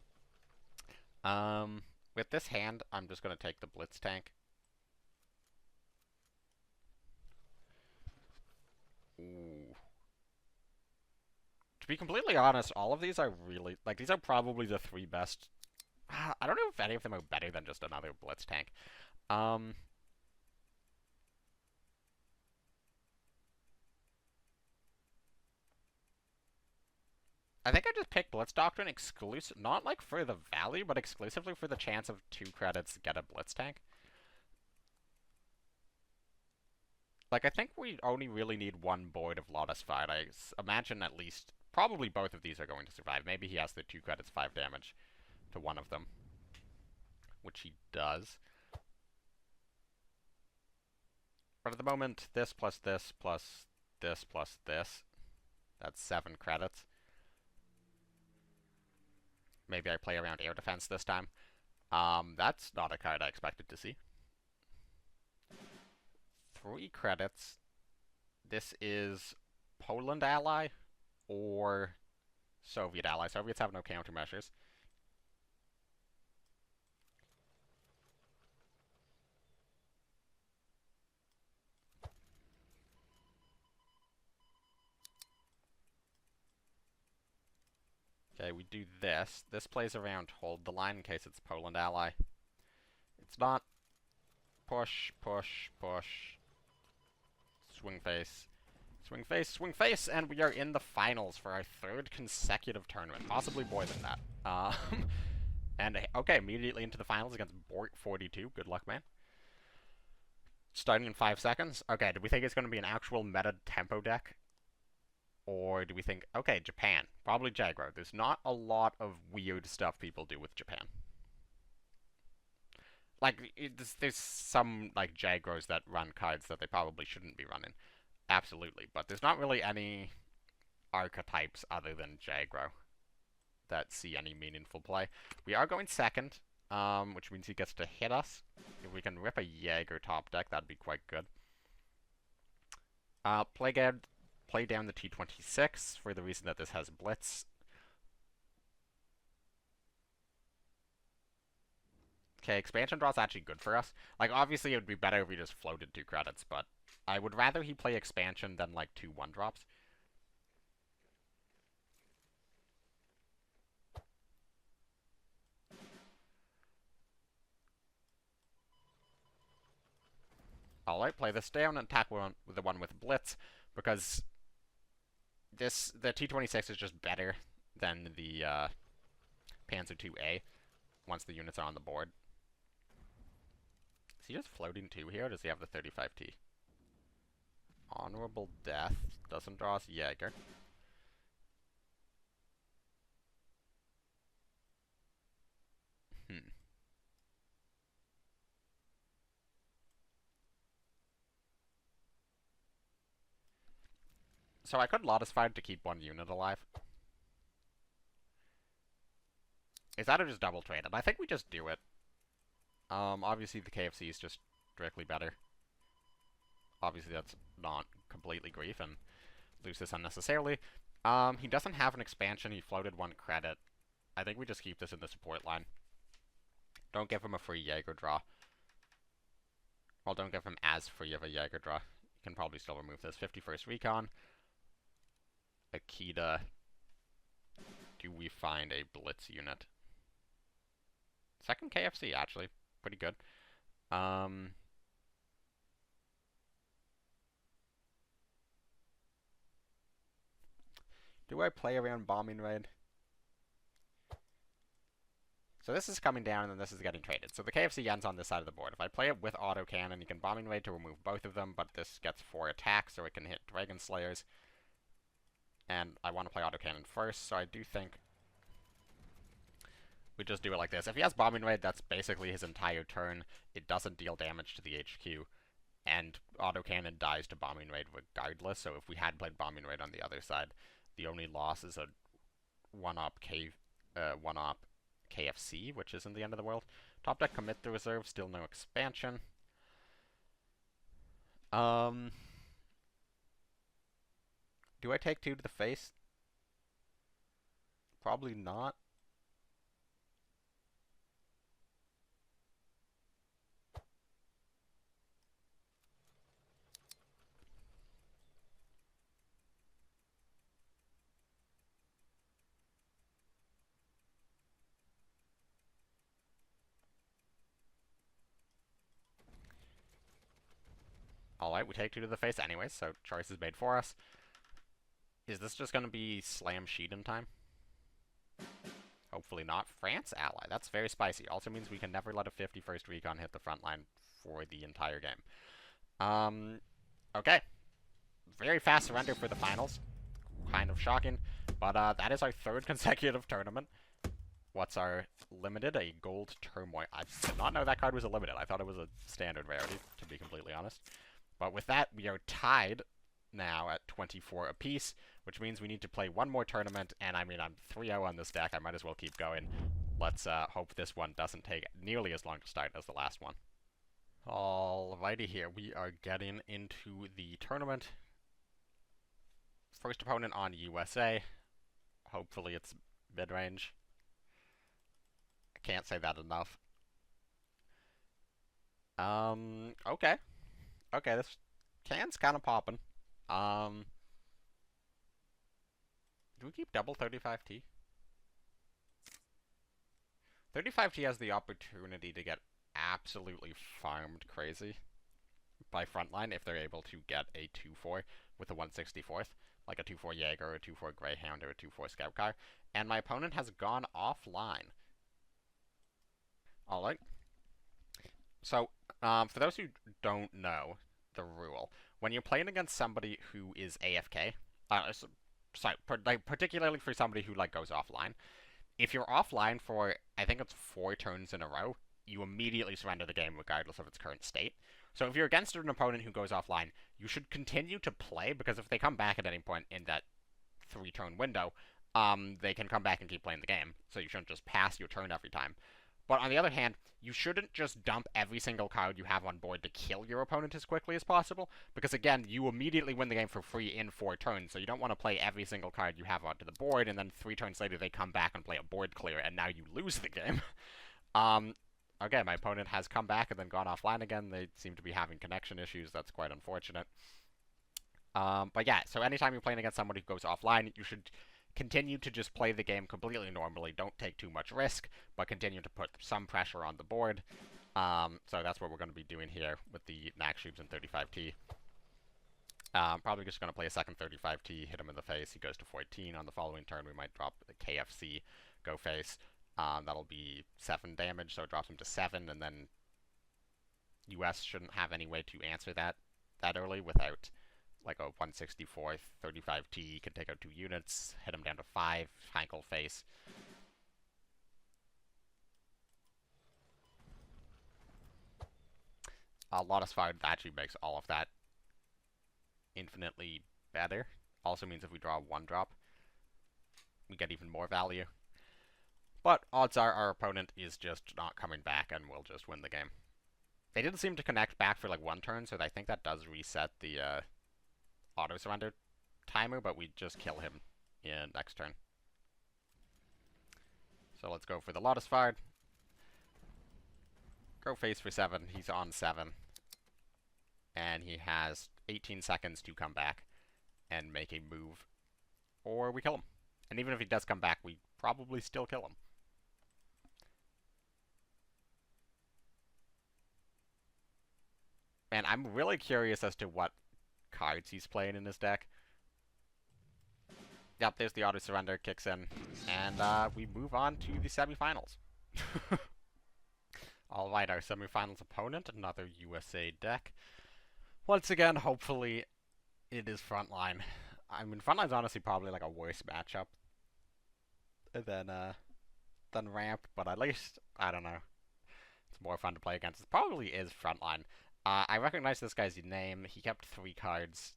With this hand, I'm just going to take the Blitz tank. Ooh. To be completely honest, all of these are really... Like, these are probably the 3 best... I don't know if any of them are better than just another Blitz tank. I think I just picked Blitz Doctrine exclusive, not like for the value, but exclusively for the chance of 2 credits to get a Blitz tank. Like, I think we only really need one Void of Lotus Fight. I imagine at least, probably both of these are going to survive. Maybe he has the 2 credits 5 damage to one of them, which he does. But at the moment, this plus this plus this plus this, that's 7 credits. Maybe I play around air defense this time. That's not a card I expected to see. 3 credits. This is Poland ally or Soviet ally. Soviets have no countermeasures. Okay, we do this. This plays around hold the line in case it's Poland ally. It's not. Push, push, push. Swing face. Swing face, swing face, and we are in the finals for our 3rd consecutive tournament. Possibly more than that. And, okay, immediately into the finals against Bort 42. Good luck, man. Starting in 5 seconds. Okay, do we think it's going to be an actual meta tempo deck? Or do we think, okay, Japan. Probably Jaguar. There's not a lot of weird stuff people do with Japan. Like, there's some, like, Jaguars that run cards that they probably shouldn't be running. Absolutely. But there's not really any archetypes other than Jaguar that see any meaningful play. We are going second, which means he gets to hit us. If we can rip a Jaeger top deck, that'd be quite good. Play down the T-26 for the reason that this has Blitz. Okay, expansion draw's actually good for us. Like, obviously it would be better if we just floated 2 credits, but I would rather he play expansion than, like, 2 1-drops. Alright, play this down and attack with the one with Blitz, because the T-26 is just better than the Panzer II-A once the units are on the board. Is he just floating 2 here, or does he have the 35T? Honorable Death. Doesn't draw us Jaeger. So I could Lotus Fight to keep 1 unit alive. Is that or just double trade it? I think we just do it. Obviously the KFC is just directly better. Obviously that's not completely grief and lose this unnecessarily. He doesn't have an expansion, he floated 1 credit. I think we just keep this in the support line. Don't give him a free Jaeger draw. Well, don't give him as free of a Jaeger draw. You can probably still remove this. 51st Recon. Akita. Do we find a Blitz unit? 2nd KFC, actually. Pretty good. Do I play around Bombing Raid? So this is coming down and this is getting traded. So the KFC ends on this side of the board. If I play it with autocannon, you can Bombing Raid to remove both of them, but this gets 4 attacks, so it can hit Dragon Slayers. And I want to play autocannon first, so I do think we just do it like this. If he has Bombing Raid, that's basically his entire turn. It doesn't deal damage to the HQ, and autocannon dies to Bombing Raid regardless, so if we had played Bombing Raid on the other side, the only loss is a 1-op KFC, which isn't the end of the world. Top deck, commit the reserve, still no expansion. Do I take 2 to the face? Probably not. Alright, we take 2 to the face anyways, so choice is made for us. Is this just going to be slam sheet in time? Hopefully not. France ally. That's very spicy. Also means we can never let a 51st recon hit the front line for the entire game. Okay. Very fast surrender for the finals. Kind of shocking. But that is our third consecutive tournament. What's our limited? A gold turmoil. I did not know that card was a limited. I thought it was a standard rarity, to be completely honest. But with that, we are tied now at 24 apiece, which means we need to play one more tournament, and I mean, I'm 3-0 on this deck. I might as well keep going. Let's hope this one doesn't take nearly as long to start as the last one. Alrighty here, we are getting into the tournament. First opponent on USA. Hopefully it's mid-range. I can't say that enough. Okay. Okay, this can's kind of popping. Do we keep double 35T? 35T has the opportunity to get absolutely farmed crazy by frontline if they're able to get a 2-4 with a 164th, like a 2-4 Jaeger, or a 2-4 Greyhound, or a 2-4 Scout Car, and my opponent has gone offline. Alright. So, for those who don't know the rule, when you're playing against somebody who is AFK, particularly for somebody who, like, goes offline, if you're offline for, I think it's 4 turns in a row, you immediately surrender the game regardless of its current state. So if you're against an opponent who goes offline, you should continue to play, because if they come back at any point in that 3-turn window, they can come back and keep playing the game. So you shouldn't just pass your turn every time. But on the other hand, you shouldn't just dump every single card you have on board to kill your opponent as quickly as possible, because again, you immediately win the game for free in 4 turns, so you don't want to play every single card you have onto the board, and then 3 turns later they come back and play a board clear, and now you lose the game. Okay, my opponent has come back and then gone offline again. They seem to be having connection issues. That's quite unfortunate. But yeah, so anytime you're playing against somebody who goes offline, you should continue to just play the game completely normally. Don't take too much risk, but continue to put some pressure on the board. So that's what we're going to be doing here with the Nax Troops and 35T. Probably just going to play a second 35T, hit him in the face. He goes to 14. On the following turn, we might drop the KFC, go face. That'll be 7 damage, so it drops him to 7, and then US shouldn't have any way to answer that early without, like, a 164 35T, can take out 2 units, hit him down to 5, Hankel face. Lotus Fire actually makes all of that infinitely better. Also means if we draw a 1-drop, we get even more value. But odds are our opponent is just not coming back and we'll just win the game. They didn't seem to connect back for like 1 turn, so I think that does reset the auto-surrender timer, but we just kill him in next turn. So let's go for the Lotus Fire. Go face for 7, he's on 7. And he has 18 seconds to come back and make a move, or we kill him. And even if he does come back, we probably still kill him. And I'm really curious as to what cards he's playing in this deck. Yep, there's the auto-surrender, kicks in, and we move on to the semifinals. Alright, our semifinals opponent, another USA deck. Once again, hopefully, it is Frontline. I mean, Frontline's honestly probably like a worse matchup than Ramp, but at least, I don't know, it's more fun to play against. It probably is Frontline. I recognize this guy's name. He kept 3 cards.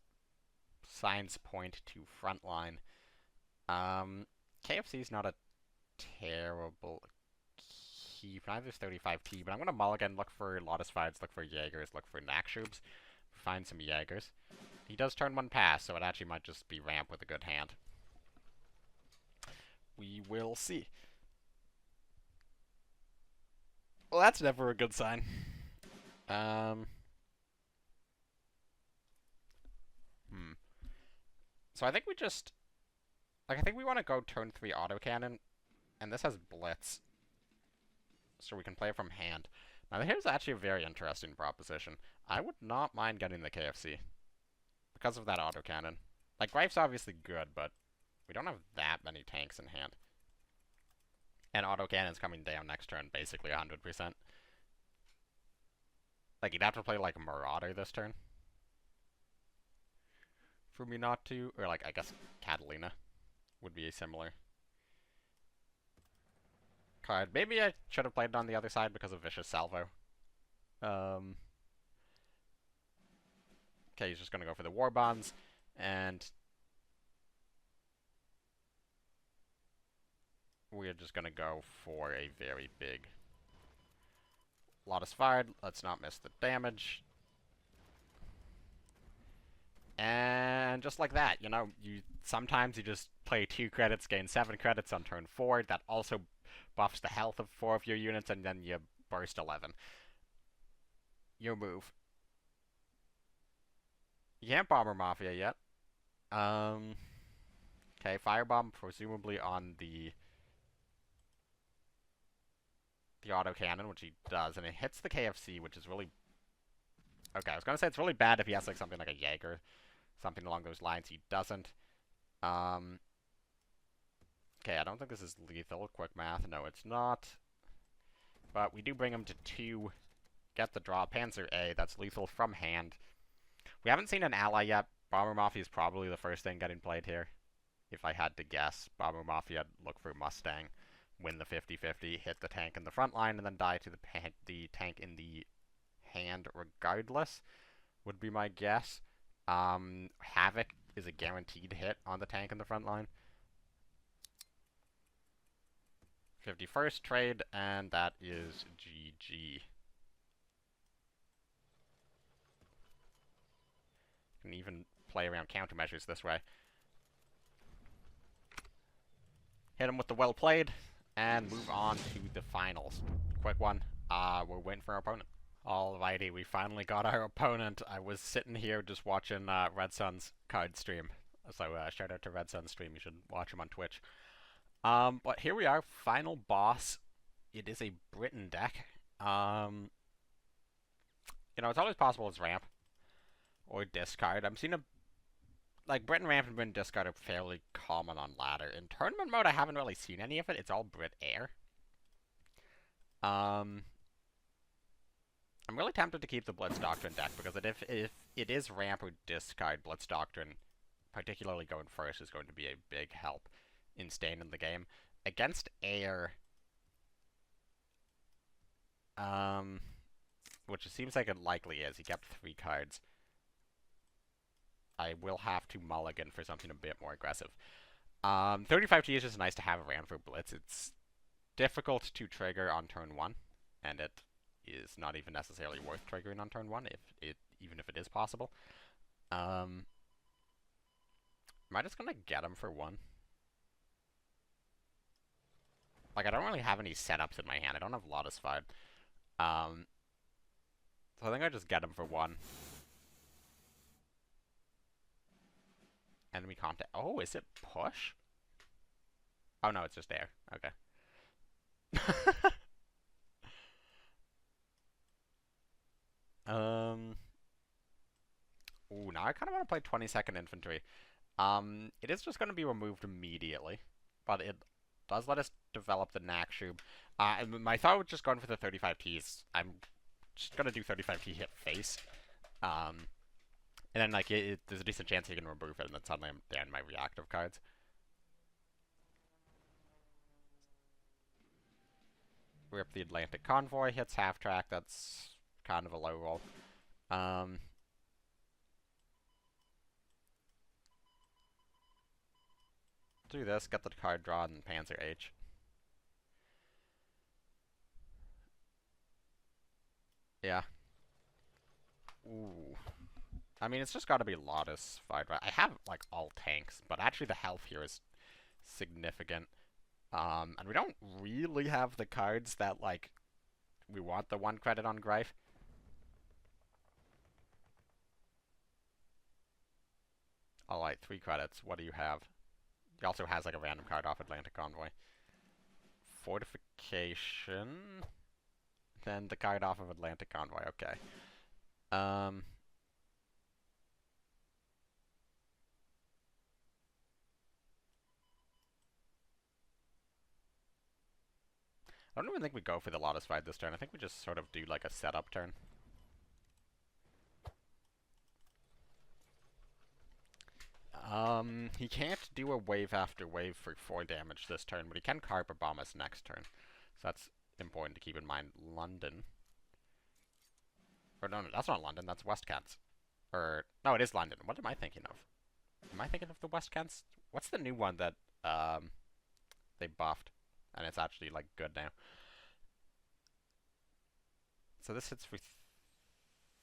Signs point to Frontline. KFC's not a terrible keep. Neither is 35T, but I'm going to mulligan, look for Lotus Fides, look for Jaegers, look for Nax Troops. Find some Jaegers. He does turn 1 pass, so it actually might just be Ramp with a good hand. We will see. Well, that's never a good sign. So I think we just... Like, I think we want to go turn 3 autocannon, and this has Blitz. So we can play it from hand. Now, here's actually a very interesting proposition. I would not mind getting the KFC. Because of that autocannon. Like, Grife's obviously good, but we don't have that many tanks in hand. And autocannon's coming down next turn, basically 100%. Like, you'd have to play, like, Marauder this turn for me not to. Or, like, I guess Catalina would be a similar card. Maybe I should have played it on the other side because of Vicious Salvo. Okay, he's just gonna go for the War Bonds, and we're just gonna go for a very big Lotus fired. Let's not miss the damage. And just like that, you know, sometimes you just play 2 credits, gain 7 credits on turn 4. That also buffs the health of 4 of your units, and then you burst 11. Your move. You can't Bomber Mafia yet. Okay, Firebomb presumably on the autocannon, which he does, and it hits the KFC, which is really... Okay, I was gonna say it's really bad if he has like something like a Jaeger, something along those lines. He doesn't. Okay, I don't think this is lethal. Quick math. No, it's not. But we do bring him to 2. Get the draw. Panzer A, that's lethal from hand. We haven't seen an ally yet. Bomber Mafia is probably the first thing getting played here. If I had to guess, Bomber Mafia, look for Mustang, win the 50-50, hit the tank in the front line, and then die to the tank in the hand regardless, would be my guess. Havoc is a guaranteed hit on the tank in the front line. 51st trade, and that is GG. Can even play around countermeasures this way. Hit him with the well played, and move on to the finals. Quick one. We're waiting for our opponent. Alrighty, we finally got our opponent. I was sitting here just watching Red Sun's card stream. So shout out to Red Sun's stream. You should watch him on Twitch. But here we are, final boss. It is a Britain deck. You know, it's always possible it's ramp or discard. I'm seeing like Britain ramp and Britain discard are fairly common on ladder. In tournament mode, I haven't really seen any of it. It's all Brit air. I'm really tempted to keep the Blitz Doctrine deck because if it is ramp or discard, Blitz Doctrine, particularly going first, is going to be a big help in staying in the game. Against air, which it seems like it likely is, he kept 3 cards. I will have to mulligan for something a bit more aggressive. 35T is just nice to have around for Blitz. It's difficult to trigger on turn 1, and it is not even necessarily worth triggering on turn 1, even if it is possible. Am I just gonna get him for 1? Like, I don't really have any setups in my hand. I don't have Lotus Fied. So I think I just get him for 1. Enemy contact. Oh, is it push? Oh no, it's just air. Okay. Ooh, now I kind of want to play 22nd Infantry. It is just going to be removed immediately, but it does let us develop the Nakshub. My thought was just going for the 35Ts. I'm just going to do 35T hit face. And then, like, there's a decent chance he can remove it, and then suddenly I'm down my reactive cards. Rip the Atlantic Convoy, hits half track, that's kind of a low roll. Do this, get the card draw, and Panzer H. Yeah. Ooh. I mean, it's just gotta be Lotus fired, right? I have, like, all tanks, but actually the health here is significant. And we don't really have the cards that, like, we want the 1 credit on Greif. Alright, 3 credits. What do you have? He also has, like, a random card off Atlantic Convoy. Fortification. Then the card off of Atlantic Convoy, okay. I don't even think we go for the Lotus fight this turn. I think we just sort of do like a setup turn. He can't do a wave after wave for 4 damage this turn, but he can Carper Bomb us next turn. So that's important to keep in mind. London. Or no, that's not London, that's West Kent. Or, no, it is London. What am I thinking of? Am I thinking of the West Kents? What's the new one that, they buffed? And it's actually, like, good now. So this hits for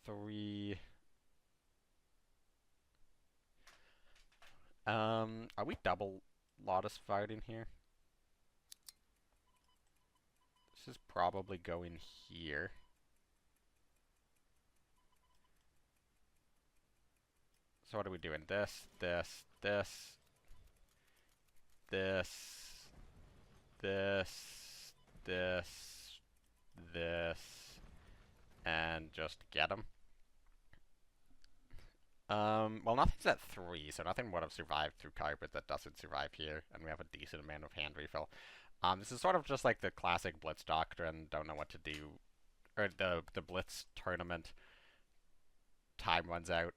3... Are we double Lotus fighting here? This is probably going here. So what are we doing? This, this, this, this, this, this, and just get them. Well, nothing's at 3, so nothing would have survived through carpet that doesn't survive here, and we have a decent amount of hand refill. This is sort of just like the classic Blitz Doctrine, don't know what to do, or the Blitz tournament, time runs out.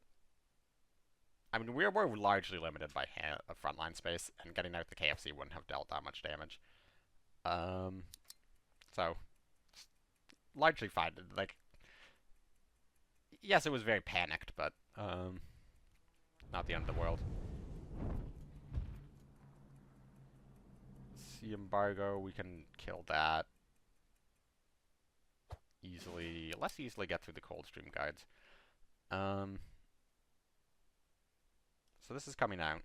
I mean, we're largely limited by frontline space, and getting out the KFC wouldn't have dealt that much damage. So, largely fine. Like, yes, it was very panicked, but, not the end of the world. Sea Embargo, we can kill that easily, less easily get through the Coldstream Guides. So this is coming out.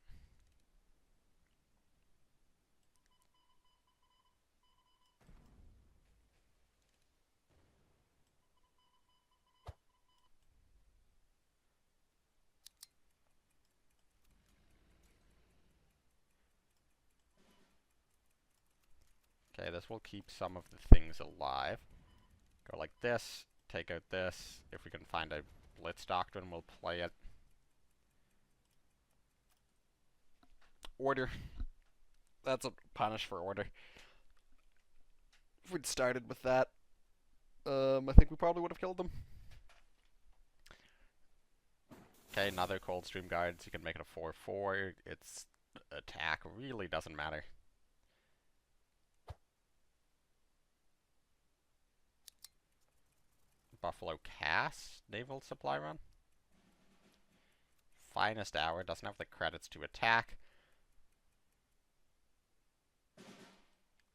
Okay, this will keep some of the things alive. Go like this, take out this. If we can find a Blitz Doctrine, we'll play it. Order. That's a punish for order. If we'd started with that, I think we probably would have killed them. Okay, another Coldstream Guards. You can make it a 4/4. Its attack really doesn't matter. Buffalo Cass, Naval Supply Run. Finest Hour, doesn't have the credits to attack.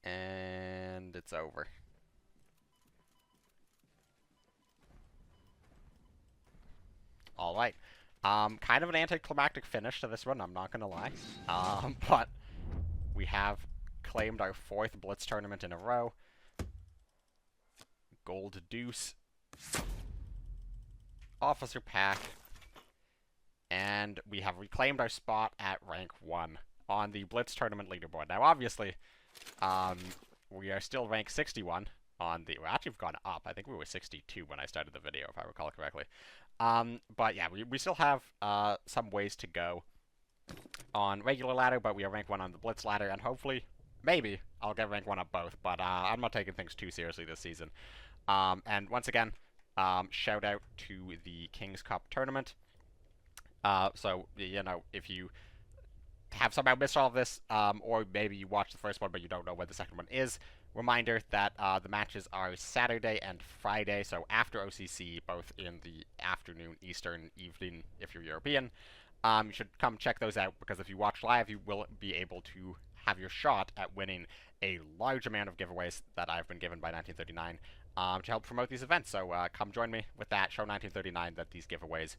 And it's over. Alright. Kind of an anticlimactic finish to this run, I'm not gonna lie. But we have claimed our 4th Blitz tournament in a row. Gold Deuce. Officer Pack. And we have reclaimed our spot at rank 1 on the Blitz tournament leaderboard. Now, obviously, we are still rank 61 on the... Well, actually, we've gone up. I think we were 62 when I started the video, if I recall correctly. But yeah, we still have some ways to go on regular ladder, but we are rank 1 on the Blitz ladder, and hopefully, maybe, I'll get rank 1 up both, but I'm not taking things too seriously this season. And once again, shout out to the King's Cup tournament. So, you know, if you have somehow missed all of this, or maybe you watched the first one but you don't know what the second one is, reminder that the matches are Saturday and Friday, so after OCC, both in the afternoon, Eastern, evening, if you're European. You should come check those out, because if you watch live, you will be able to have your shot at winning a large amount of giveaways that I've been given by 1939 to help promote these events. So come join me with that. Show 1939 that these giveaways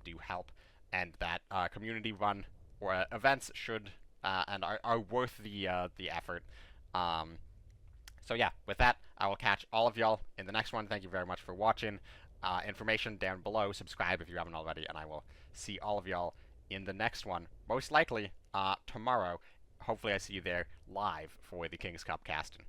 do help, and that community run or events should and are worth the effort. So yeah, with that, I will catch all of y'all in the next one. Thank you very much for watching. Information down below. Subscribe if you haven't already, and I will see all of y'all in the next one. Most likely tomorrow. Hopefully I see you there live for the King's Cup casting.